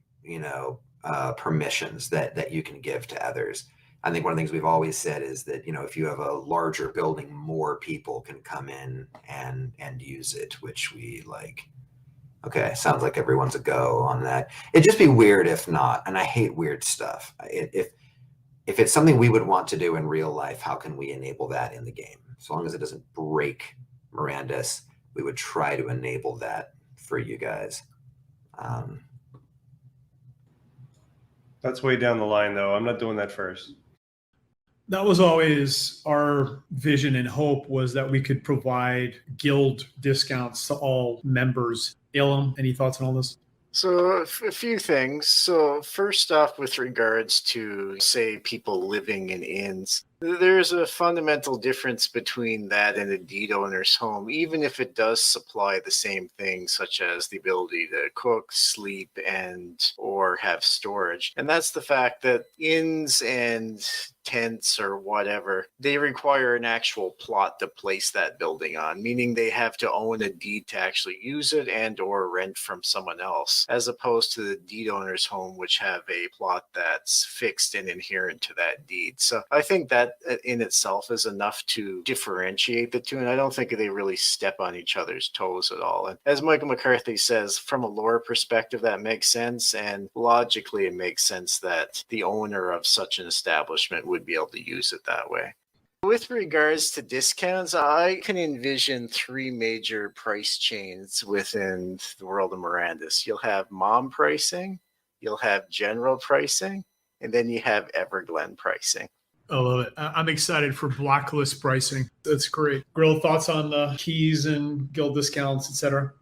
permissions that you can give to others. I think one of the things we've always said is that, if you have a larger building, more people can come in and use it, which we like. Okay, sounds like everyone's a go on that. It'd just be weird if not, and I hate weird stuff. If it's something we would want to do in real life, how can we enable that in the game? So long as it doesn't break Mirandus, we would try to enable that for you guys. that's way down the line, though. I'm not doing that first. That was always our vision and hope, was that we could provide guild discounts to all members. Ilum, any thoughts on all this? So a few things. So first off, with regards to, say, people living in inns, there's a fundamental difference between that and a deed owner's home, even if it does supply the same things, such as the ability to cook, sleep, or have storage. And that's the fact that inns and tents or whatever, they require an actual plot to place that building on, meaning they have to own a deed to actually use it and or rent from someone else, as opposed to the deed owner's home, which have a plot that's fixed and inherent to that deed. So I think that in itself is enough to differentiate the two, and I don't think they really step on each other's toes at all. And as Michael McCarthy says, from a lore perspective, that makes sense, and logically it makes sense that the owner of such an establishment would be able to use it that way. With regards to discounts, I can envision three major price chains within the world of Mirandus. You'll have mom pricing, you'll have general pricing, and then you have Everglen pricing. I love it. I'm excited for Blacklist pricing. That's great. Grill, thoughts on the keys and guild discounts, etc.?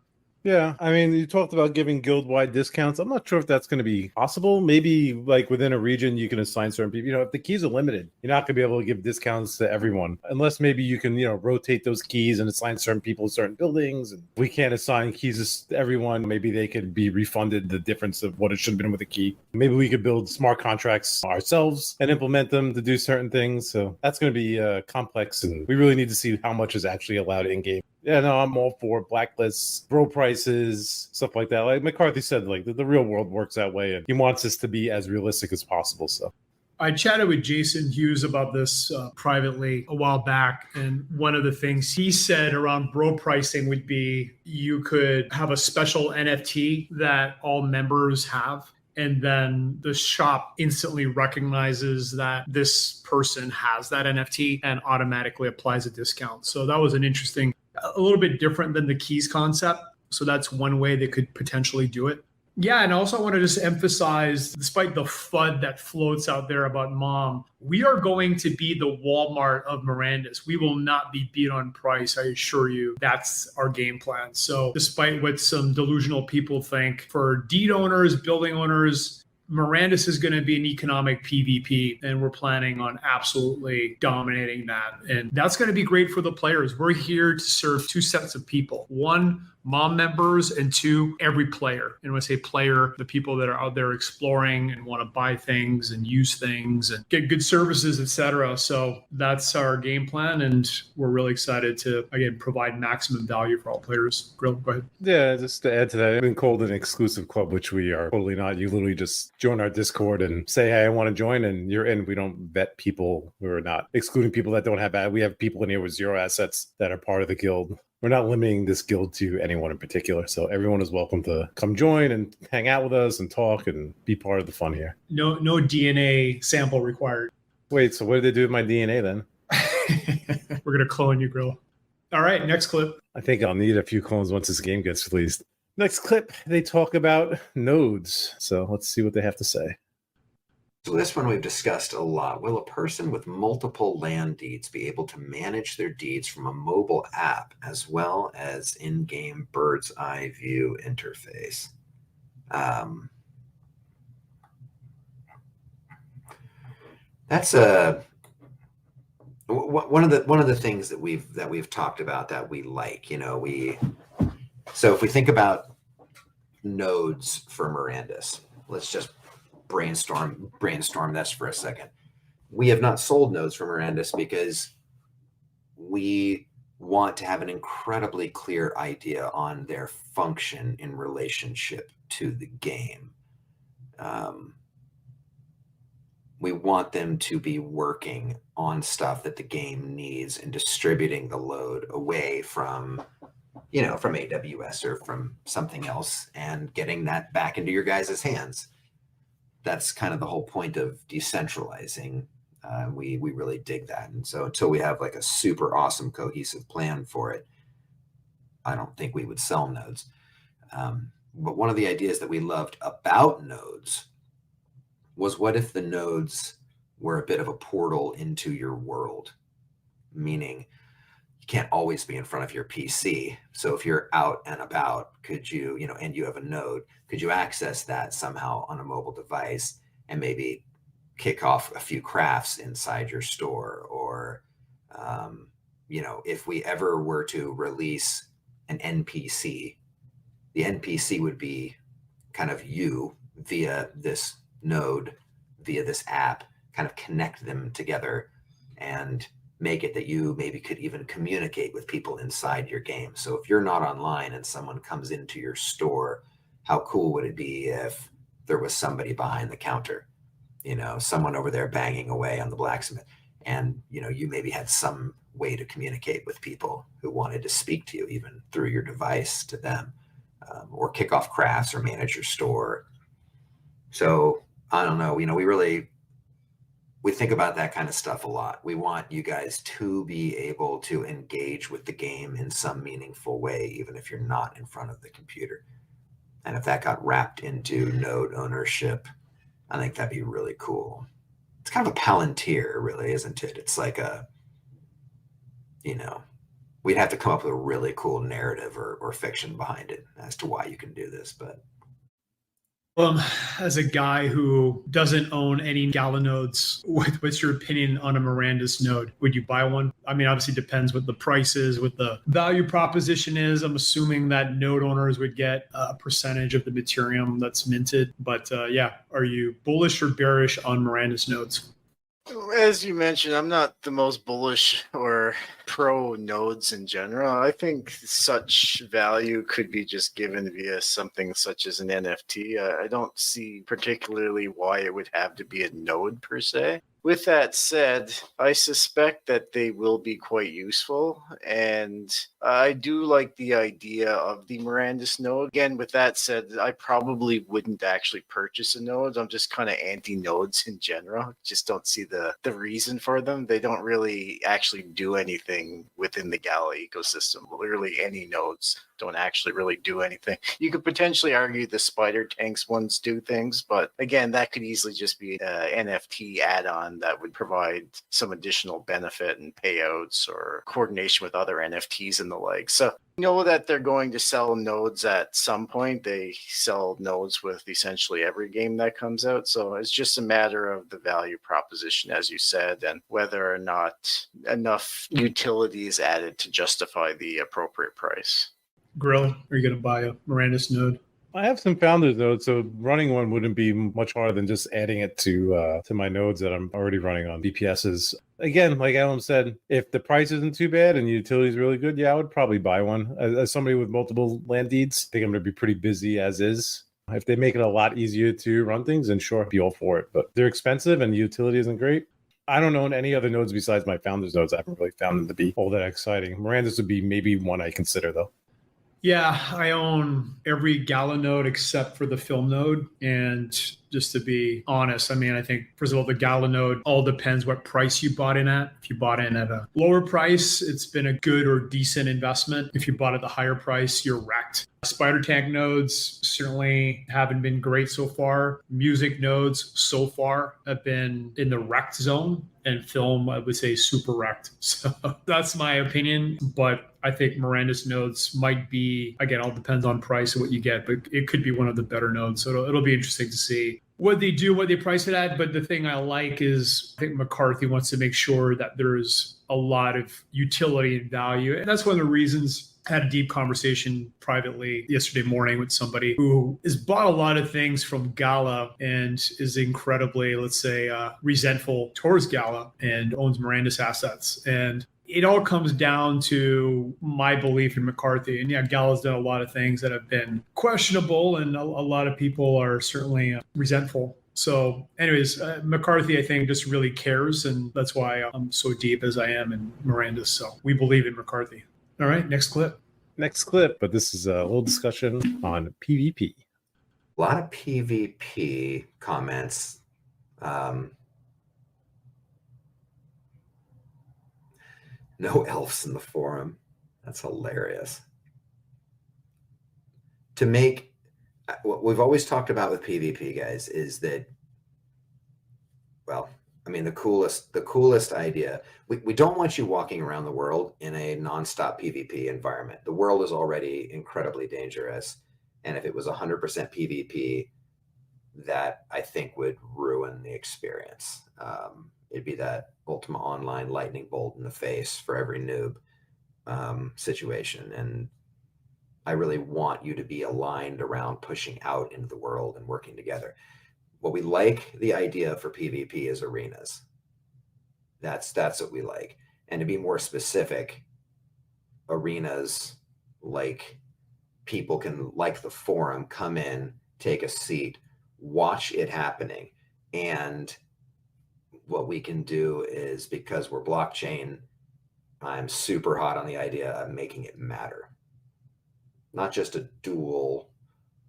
Yeah, I mean, you talked about giving guild-wide discounts. I'm not sure if that's going to be possible. Maybe like within a region, you can assign certain people. If the keys are limited, you're not going to be able to give discounts to everyone, unless maybe you can, rotate those keys and assign certain people to certain buildings. And if we can't assign keys to everyone, maybe they could be refunded the difference of what it should have been with a key. Maybe we could build smart contracts ourselves and implement them to do certain things. So that's going to be complex, and we really need to see how much is actually allowed in game. Yeah, no, I'm all for blacklists, bro prices, stuff like that. Like McCarthy said, like the real world works that way, and he wants us to be as realistic as possible. So I chatted with Jason Hughes about this privately a while back, and one of the things he said around bro pricing would be you could have a special NFT that all members have, and then the shop instantly recognizes that this person has that NFT and automatically applies a discount. So that was an interesting, a little bit different than the keys concept. So that's one way they could potentially do it. Yeah, and also I want to just emphasize, despite the FUD that floats out there about mom, we are going to be the Walmart of Mirandus. We will not be beat on price, I assure you. That's our game plan. So despite what some delusional people think, for deed owners, building owners, Mirandus is going to be an economic PvP, and we're planning on absolutely dominating that. And that's going to be great for the players. We're here to serve two sets of people. One, mom members, and 2, every player. And when I say player, the people that are out there exploring and want to buy things and use things and get good services, etc. So that's our game plan, and we're really excited to, again, provide maximum value for all players. Grill, go ahead. Yeah, just to add to that, I've been called an exclusive club, which we are totally not. You literally just join our Discord and say, hey, I want to join, and you're in. We don't vet people. We're not excluding people that don't have bad. We have people in here with 0 assets that are part of the guild. We're not limiting this guild to anyone in particular. So everyone is welcome to come join and hang out with us and talk and be part of the fun here. No DNA sample required. Wait, so what did they do with my DNA then? We're going to clone you, Grill. All right, next clip. I think I'll need a few clones once this game gets released. Next clip, they talk about nodes. So let's see what they have to say. So this one we've discussed a lot. Will a person with multiple land deeds be able to manage their deeds from a mobile app as well as in-game bird's eye view interface? That's one of the things that we've talked about that we like. So if we think about nodes for Mirandus, let's just brainstorm this for a second. We have not sold nodes for Mirandus because we want to have an incredibly clear idea on their function in relationship to the game. We want them to be working on stuff that the game needs and distributing the load away from AWS or from something else and getting that back into your guys' hands. That's kind of the whole point of decentralizing. We really dig that. And so until we have like a super awesome cohesive plan for it, I don't think we would sell nodes. But one of the ideas that we loved about nodes was, what if the nodes were a bit of a portal into your world? Meaning you can't always be in front of your PC. So if you're out and about, could you, and you have a node, could you access that somehow on a mobile device and maybe kick off a few crafts inside your store? Or, if we ever were to release an NPC, the NPC would be kind of you via this node, via this app, kind of connect them together and make it that you maybe could even communicate with people inside your game. So if you're not online and someone comes into your store, how cool would it be if there was somebody behind the counter, someone over there banging away on the blacksmith, and you maybe had some way to communicate with people who wanted to speak to you even through your device to them, or kick off crafts or manage your store. So I don't know, we think about that kind of stuff a lot. We want you guys to be able to engage with the game in some meaningful way, even if you're not in front of the computer. And if that got wrapped into node ownership, I think that'd be really cool. It's kind of a Palantir, really, isn't it? It's like we'd have to come up with a really cool narrative or fiction behind it as to why you can do this, but as a guy who doesn't own any Gala nodes, what's your opinion on a Mirandus node? Would you buy one? I mean, obviously depends what the price is, what the value proposition is. I'm assuming that node owners would get a percentage of the Materium that's minted. But are you bullish or bearish on Mirandus nodes? As you mentioned, I'm not the most bullish or pro nodes in general. I think such value could be just given via something such as an NFT. I don't see particularly why it would have to be a node per se. With that said, I suspect that they will be quite useful, and I do like the idea of the Mirandus node. Again, with that said, I probably wouldn't actually purchase a node. I'm just kind of anti-nodes in general. Just don't see the reason for them. They don't really actually do anything within the Gala ecosystem. Literally any nodes don't actually really do anything. You could potentially argue the spider tanks ones do things, but again, that could easily just be an NFT add-on that would provide some additional benefit and payouts or coordination with other NFTs and the like. So you know that they're going to sell nodes at some point. They sell nodes with essentially every game that comes out. So it's just a matter of the value proposition, as you said, and whether or not enough utility is added to justify the appropriate price. Grill, are you going to buy a Mirandus node? I have some founders nodes, so running one wouldn't be much harder than just adding it to my nodes that I'm already running on BPSs. Again, like Alan said, if the price isn't too bad and the utility is really good, yeah, I would probably buy one. As somebody with multiple land deeds, I think I'm going to be pretty busy as is. If they make it a lot easier to run things, then sure, I'd be all for it. But they're expensive and the utility isn't great. I don't own any other nodes besides my founders nodes. I haven't really found them to be all that exciting. Mirandus would be maybe one I consider, though. Yeah, I own every Gala node except for the film node. And just to be honest, I mean, I think, first of all, the Gala node all depends what price you bought in at. If you bought in at a lower price, it's been a good or decent investment. If you bought at the higher price, you're wrecked. Spider tank nodes certainly haven't been great so far. Music nodes so far have been in the wrecked zone, and film, I would say, super wrecked. So that's my opinion. But I think Mirandus nodes might be, again, all depends on price and what you get, but it could be one of the better nodes. So it'll be interesting to see what they do, what they price it at. But the thing I like is I think McCarthy wants to make sure that there's a lot of utility and value. And that's one of the reasons I had a deep conversation privately yesterday morning with somebody who has bought a lot of things from Gala and is incredibly, let's say, resentful towards Gala and owns Mirandus assets. And it all comes down to my belief in McCarthy. And yeah, Gala's done a lot of things that have been questionable, and a lot of people are certainly resentful. So anyways, McCarthy, I think, just really cares. And that's why I'm so deep as I am in Mirandus. So we believe in McCarthy. All right, next clip. Next clip, but this is a little discussion on PvP. A lot of PvP comments. No elves in the forum. That's hilarious. To make what we've always talked about with PvP, guys, is that, well, I mean, the coolest idea. We don't want you walking around the world in a nonstop PvP environment. The world is already incredibly dangerous. And if it was 100% PvP, that I think would ruin the experience. It'd be that Ultima Online lightning bolt in the face for every noob situation. And I really want you to be aligned around pushing out into the world and working together. What we like, the idea for PvP is arenas. That's what we like. And to be more specific, arenas like people can, like the forum, come in, take a seat, watch it happening. And what we can do is, because we're blockchain, I'm super hot on the idea of making it matter. Not just a duel,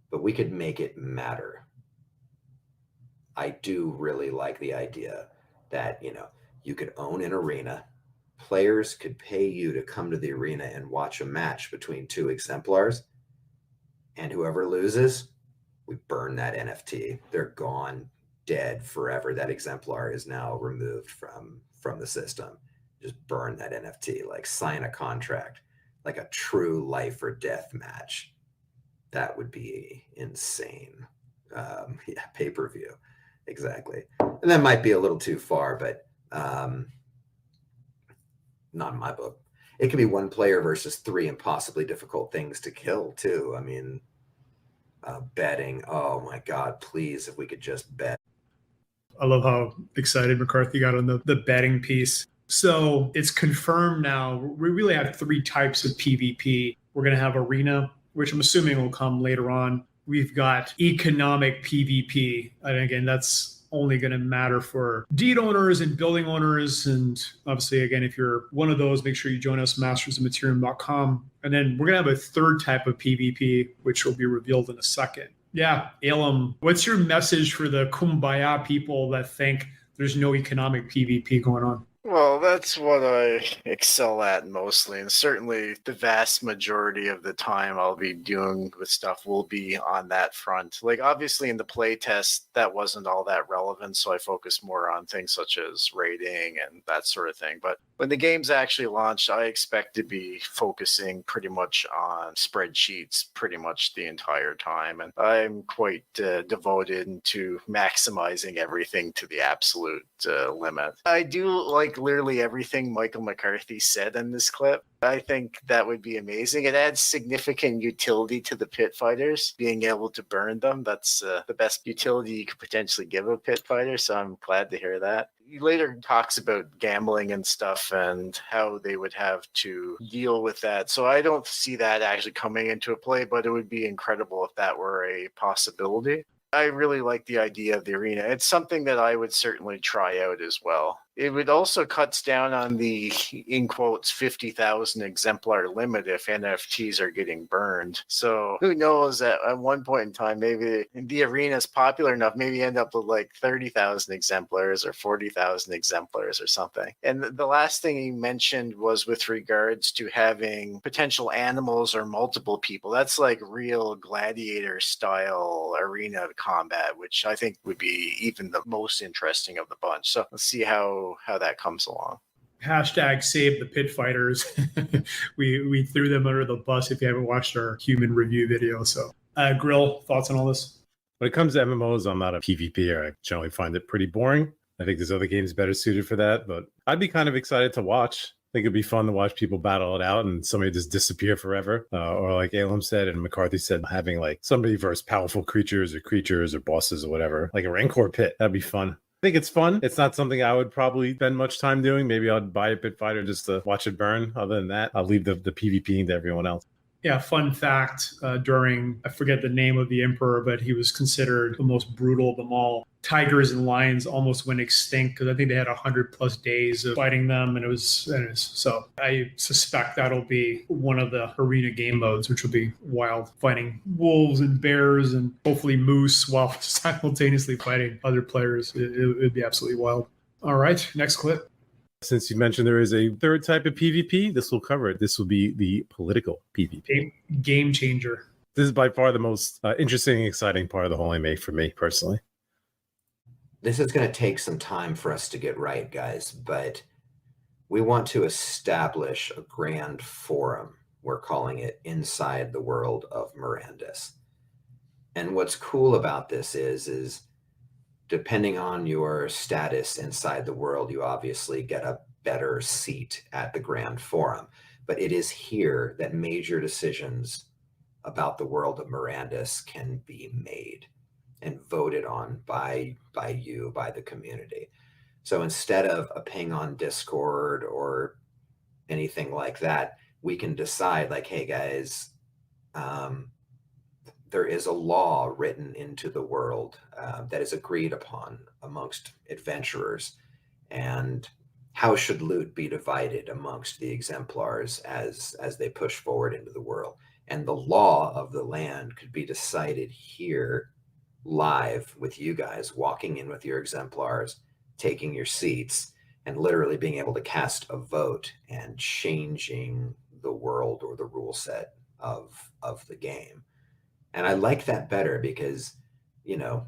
but we could make it matter. I do really like the idea that, you could own an arena. Players could pay you to come to the arena and watch a match between two exemplars. And whoever loses, we burn that NFT. They're gone, dead forever. That exemplar is now removed from the system. Just burn that NFT, like sign a contract, like a true life or death match. That would be insane. Yeah, pay-per-view. Exactly. And that might be a little too far, but not in my book. It could be one player versus three impossibly difficult things to kill too. I mean, betting. Oh my God, please, if we could just bet. I love how excited McCarthy got on the betting piece. So it's confirmed now. We really have three types of PvP. We're going to have arena, which I'm assuming will come later on. We've got economic PvP. And again, that's only going to matter for deed owners and building owners. And obviously, again, if you're one of those, make sure you join us, mastersofmaterium.com. And then we're going to have a third type of PvP, which will be revealed in a second. Yeah, Elam, what's your message for the kumbaya people that think there's no economic PvP going on? Well, that's what I excel at mostly, and certainly the vast majority of the time I'll be doing with stuff will be on that front. Like, obviously in the playtest, that wasn't all that relevant, so I focused more on things such as rating and that sort of thing. But when the game's actually launched, I expect to be focusing pretty much on spreadsheets pretty much the entire time, and I'm quite devoted to maximizing everything to the absolute limit. I do like like literally everything Michael McCarthy said in this clip. I think that would be amazing. It adds significant utility to the pit fighters, being able to burn them. That's the best utility you could potentially give a pit fighter, so I'm glad to hear that. He later talks about gambling and stuff and how they would have to deal with that. So I don't see that actually coming into a play, but it would be incredible if that were a possibility. I really like the idea of the arena. It's something that I would certainly try out as well. It would also cuts down on the, in quotes, 50,000 exemplar limit if NFTs are getting burned. So who knows, at one point in time, maybe the arena is popular enough, maybe end up with like 30,000 exemplars or 40,000 exemplars or something. And the last thing he mentioned was with regards to having potential animals or multiple people. That's like real gladiator style arena combat, which I think would be even the most interesting of the bunch. So let's see how that comes along. Hashtag save the pit fighters. we threw them under the bus if you haven't watched our human review video. So Grill, thoughts on all this? When it comes to MMOs, I'm not a PvPer. I generally find it pretty boring. I think there's other games better suited for that, but I'd be kind of excited to watch. I think it'd be fun to watch people battle it out and somebody just disappear forever. Or like Alem said and McCarthy said, having like somebody versus powerful creatures or bosses or whatever, like a Rancor pit. That'd be fun. I think it's fun. It's not something I would probably spend much time doing. Maybe I'd buy a pit fighter just to watch it burn. Other than that, I'll leave the PvP to everyone else. Yeah, fun fact, during, I forget the name of the emperor, but he was considered the most brutal of them all. Tigers and lions almost went extinct because I think they had 100+ days of fighting them, and it was so I suspect that'll be one of the arena game modes, which will be wild, fighting wolves and bears and hopefully moose while simultaneously fighting other players. It'd be absolutely wild. All right, next clip. Since you mentioned there is a third type of PvP, this will cover it. This will be the political PvP. Game changer. This is by far the most interesting and exciting part of the whole AMA for me personally. This is going to take some time for us to get right, guys, but we want to establish a grand forum. We're calling it Inside the World of Mirandus. And what's cool about this is depending on your status inside the world, you obviously get a better seat at the grand forum. But it is here that major decisions about the world of Mirandus can be made and voted on by you, by the community. So instead of a ping on Discord or anything like that, we can decide like, hey guys, there is a law written into the world that is agreed upon amongst adventurers, and how should loot be divided amongst the exemplars as they push forward into the world. And the law of the land could be decided here live with you guys walking in with your exemplars, taking your seats, and literally being able to cast a vote and changing the world or the rule set of the game. And I like that better because, you know,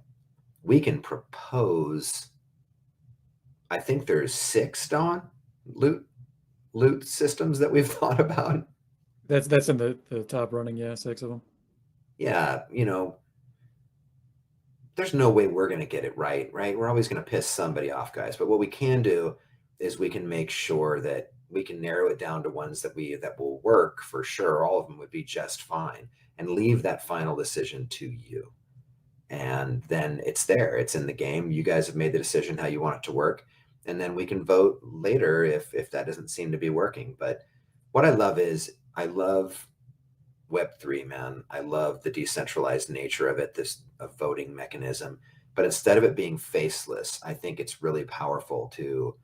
we can propose, I think there's 6, Don, loot systems that we've thought about. That's in the top running, yeah, 6 of them. Yeah, you know, there's no way we're going to get it right? We're always going to piss somebody off, guys. But what we can do is we can make sure that we can narrow it down to ones that will work for sure. All of them would be just fine, and leave that final decision to you. And then it's there. It's in the game. You guys have made the decision how you want it to work. And then we can vote later if that doesn't seem to be working. But what I love is I love Web3, man. I love the decentralized nature of it, this voting mechanism. But instead of it being faceless, I think it's really powerful to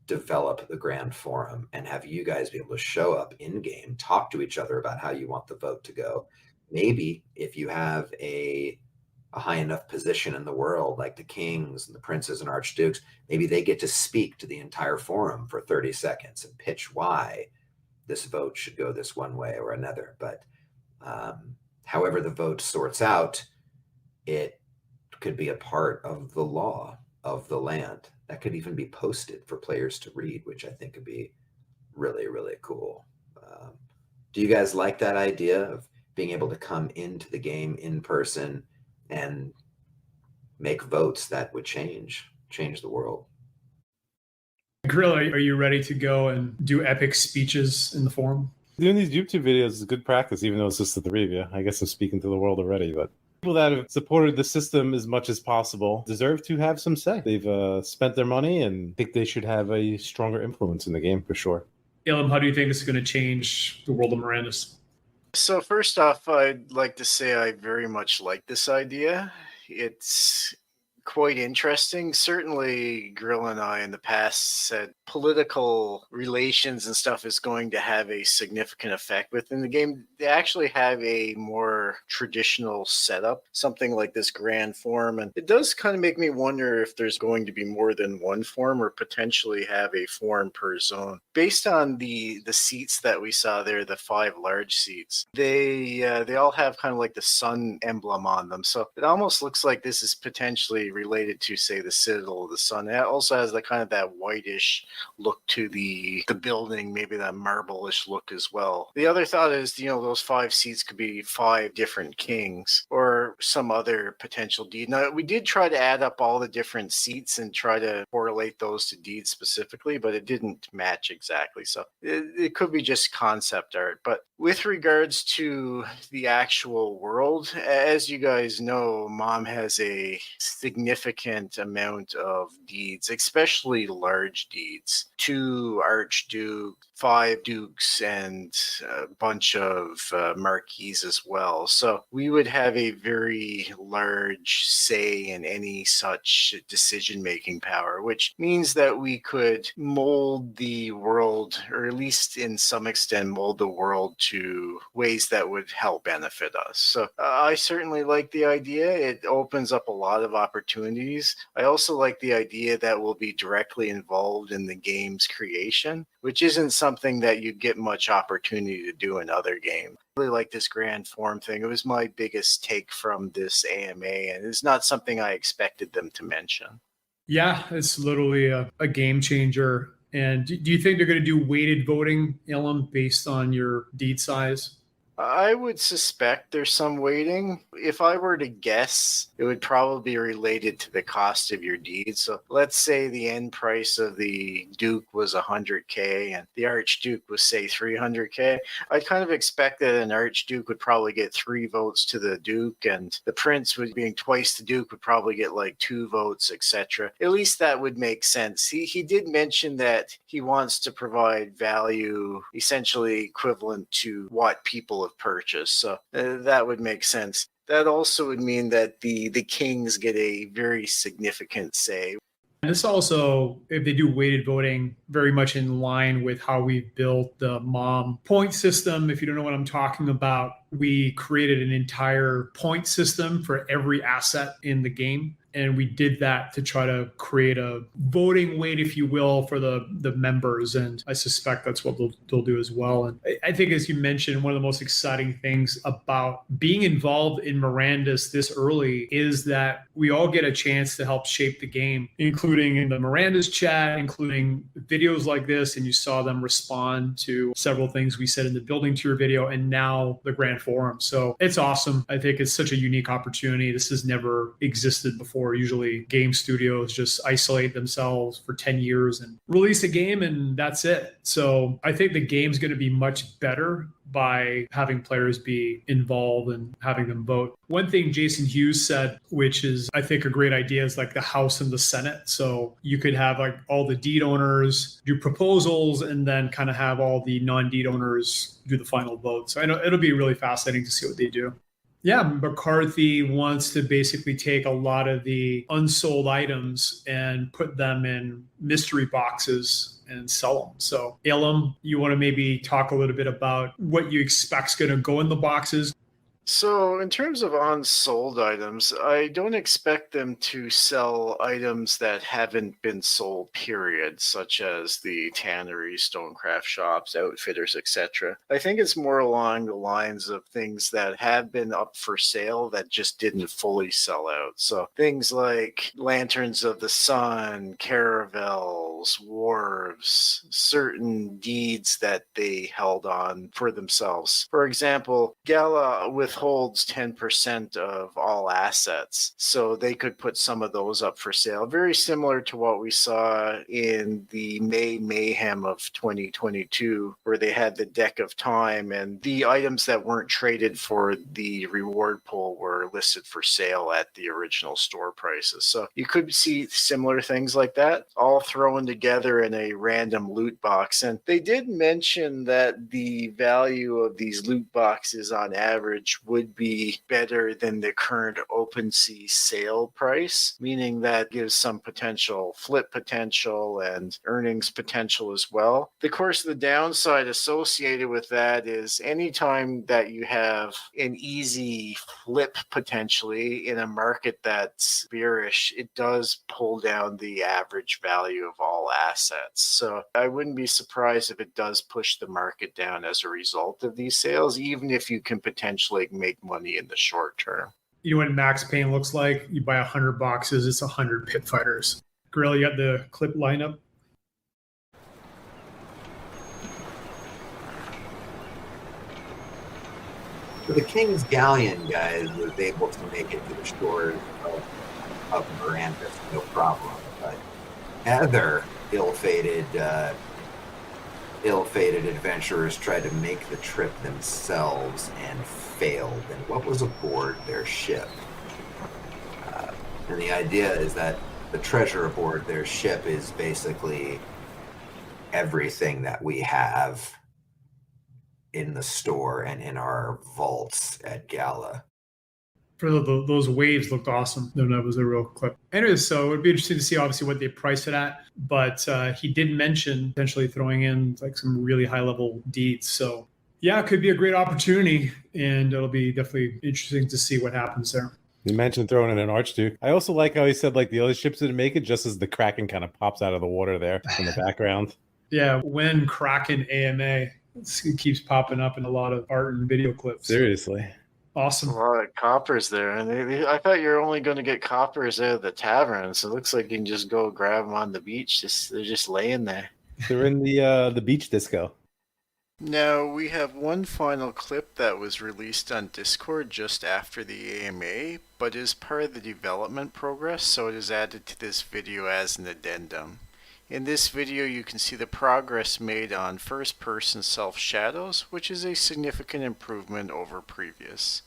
develop the grand forum and have you guys be able to show up in game, talk to each other about how you want the vote to go. Maybe if you have a high enough position in the world, like the kings and the princes and archdukes, maybe they get to speak to the entire forum for 30 seconds and pitch why this vote should go this one way or another. But however the vote sorts out, it could be a part of the law of the land. That could even be posted for players to read, which I think would be really, really cool. Do you guys like that idea of being able to come into the game in person and make votes that would change the world? Grill, are you ready to go and do epic speeches in the forum? Doing these YouTube videos is good practice, even though it's just the three of you. I guess I'm speaking to the world already, but people that have supported the system as much as possible deserve to have some say. They've spent their money and think they should have a stronger influence in the game for sure. Ilham, how do you think this is going to change the world of Mirandus? So first off, I'd like to say I very much like this idea. It's quite interesting. Certainly, Grill and I in the past said political relations and stuff is going to have a significant effect within the game. They actually have a more traditional setup, something like this grand form. And it does kind of make me wonder if there's going to be more than one form or potentially have a form per zone. Based on the seats that we saw there, the 5 large seats, they all have kind of like the sun emblem on them. So it almost looks like this is potentially related to, say, the Citadel of the Sun. It also has that kind of that whitish look to the building, maybe that marble-ish look as well. The other thought is, those 5 seats could be 5 different kings or some other potential deed. Now, we did try to add up all the different seats and try to correlate those to deeds specifically, but it didn't match exactly. So it could be just concept art. But with regards to the actual world, as you guys know, Mom has a significant amount of deeds, especially large deeds. 2 archdukes, 5 dukes, and a bunch of marquises as well. So we would have a very large say in any such decision-making power, which means that we could mold the world, or at least in some extent mold the world to ways that would help benefit us. So I certainly like the idea. It opens up a lot of opportunities. I also like the idea that we'll be directly involved in the game's creation, which isn't something that you get much opportunity to do in other games. I really like this grand form thing. It was my biggest take from this AMA, and it's not something I expected them to mention. Yeah, it's literally a game changer. And do you think they're going to do weighted voting, Ilham, based on your deed size? I would suspect there's some weighting. If I were to guess, it would probably be related to the cost of your deed. So let's say the end price of the Duke was 100K and the Archduke was, say, 300K. I'd kind of expect that an Archduke would probably get 3 votes to the Duke, and the Prince, being twice the Duke, would probably get like 2 votes, etc. At least that would make sense. He did mention that he wants to provide value essentially equivalent to what people have purchased. So that would make sense. That also would mean that the kings get a very significant say. And this also, if they do weighted voting, very much in line with how we built the MOM point system. If you don't know what I'm talking about, we created an entire point system for every asset in the game. And we did that to try to create a voting weight, if you will, for the members. And I suspect that's what they'll do as well. And I think, as you mentioned, one of the most exciting things about being involved in Mirandus this early is that we all get a chance to help shape the game, including in the Mirandus chat, including videos like this. And you saw them respond to several things we said in the building tour video, and now the grand forum. So it's awesome. I think it's such a unique opportunity. This has never existed before. Usually game studios just isolate themselves for 10 years and release a game and that's it. So I think the game's going to be much better by having players be involved and having them vote. One thing Jason Hughes said, which is I think a great idea, is like the House and the Senate. So you could have like all the deed owners do proposals and then kind of have all the non-deed owners do the final vote. So I know it'll be really fascinating to see what they do. Yeah, McCarthy wants to basically take a lot of the unsold items and put them in mystery boxes and sell them. So, Ilham, you want to maybe talk a little bit about what you expect is going to go in the boxes? So in terms of unsold items, I don't expect them to sell items that haven't been sold, period, such as the tanneries, stonecraft shops, outfitters, etc. I think it's more along the lines of things that have been up for sale that just didn't fully sell out. So things like Lanterns of the Sun, caravels, wharves, certain deeds that they held on for themselves. For example, Gala with withholds 10% of all assets. So they could put some of those up for sale. Very similar to what we saw in the May Mayhem of 2022, where they had the deck of time and the items that weren't traded for the reward pool were listed for sale at the original store prices. So you could see similar things like that all thrown together in a random loot box. And they did mention that the value of these loot boxes on average would be better than the current OpenSea sale price, meaning that gives some potential flip potential and earnings potential as well. Of course, the downside associated with that is anytime that you have an easy flip potentially in a market that's bearish, it does pull down the average value of all assets. So I wouldn't be surprised if it does push the market down as a result of these sales, even if you can potentially make money in the short term. You know what Max Payne looks like? You buy 100 boxes, it's 100 pit fighters. Grill, you got the clip lineup? So the King's Galleon, guys, was able to make it to the shores of Mirandus, no problem. But other ill-fated adventurers tried to make the trip themselves and failed. And what was aboard their ship? And the idea is that the treasure aboard their ship is basically everything that we have in the store and in our vaults at Gala. For those waves looked awesome. No, that was a real clip. Anyways, so it'd be interesting to see obviously what they price it at. But he did mention potentially throwing in like some really high level deeds. So yeah, it could be a great opportunity, and it'll be definitely interesting to see what happens there. You mentioned throwing in an Archduke. I also like how he said like the other ships didn't make it, just as the Kraken kind of pops out of the water there in the background. Yeah, when Kraken AMA, it keeps popping up in a lot of art and video clips. Seriously. Awesome. A lot of coppers there. And I thought you were only going to get coppers out of the tavern. So it looks like you can just go grab them on the beach. They're just laying there. They're in the beach disco. Now, we have one final clip that was released on Discord just after the AMA, but is part of the development progress, so it is added to this video as an addendum. In this video, you can see the progress made on first-person self-shadows, which is a significant improvement over previous.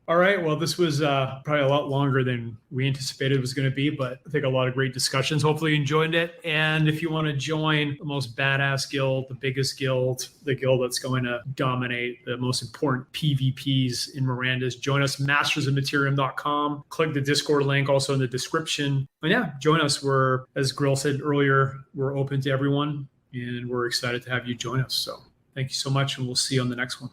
All right. Well, this was probably a lot longer than we anticipated it was going to be, but I think a lot of great discussions. Hopefully you enjoyed it. And if you want to join the most badass guild, the biggest guild, the guild that's going to dominate the most important PvPs in Mirandus, join us, mastersofmaterium.com. Click the Discord link also in the description. And yeah, join us. We're, as Grill said earlier, we're open to everyone, and we're excited to have you join us. So thank you so much, and we'll see you on the next one.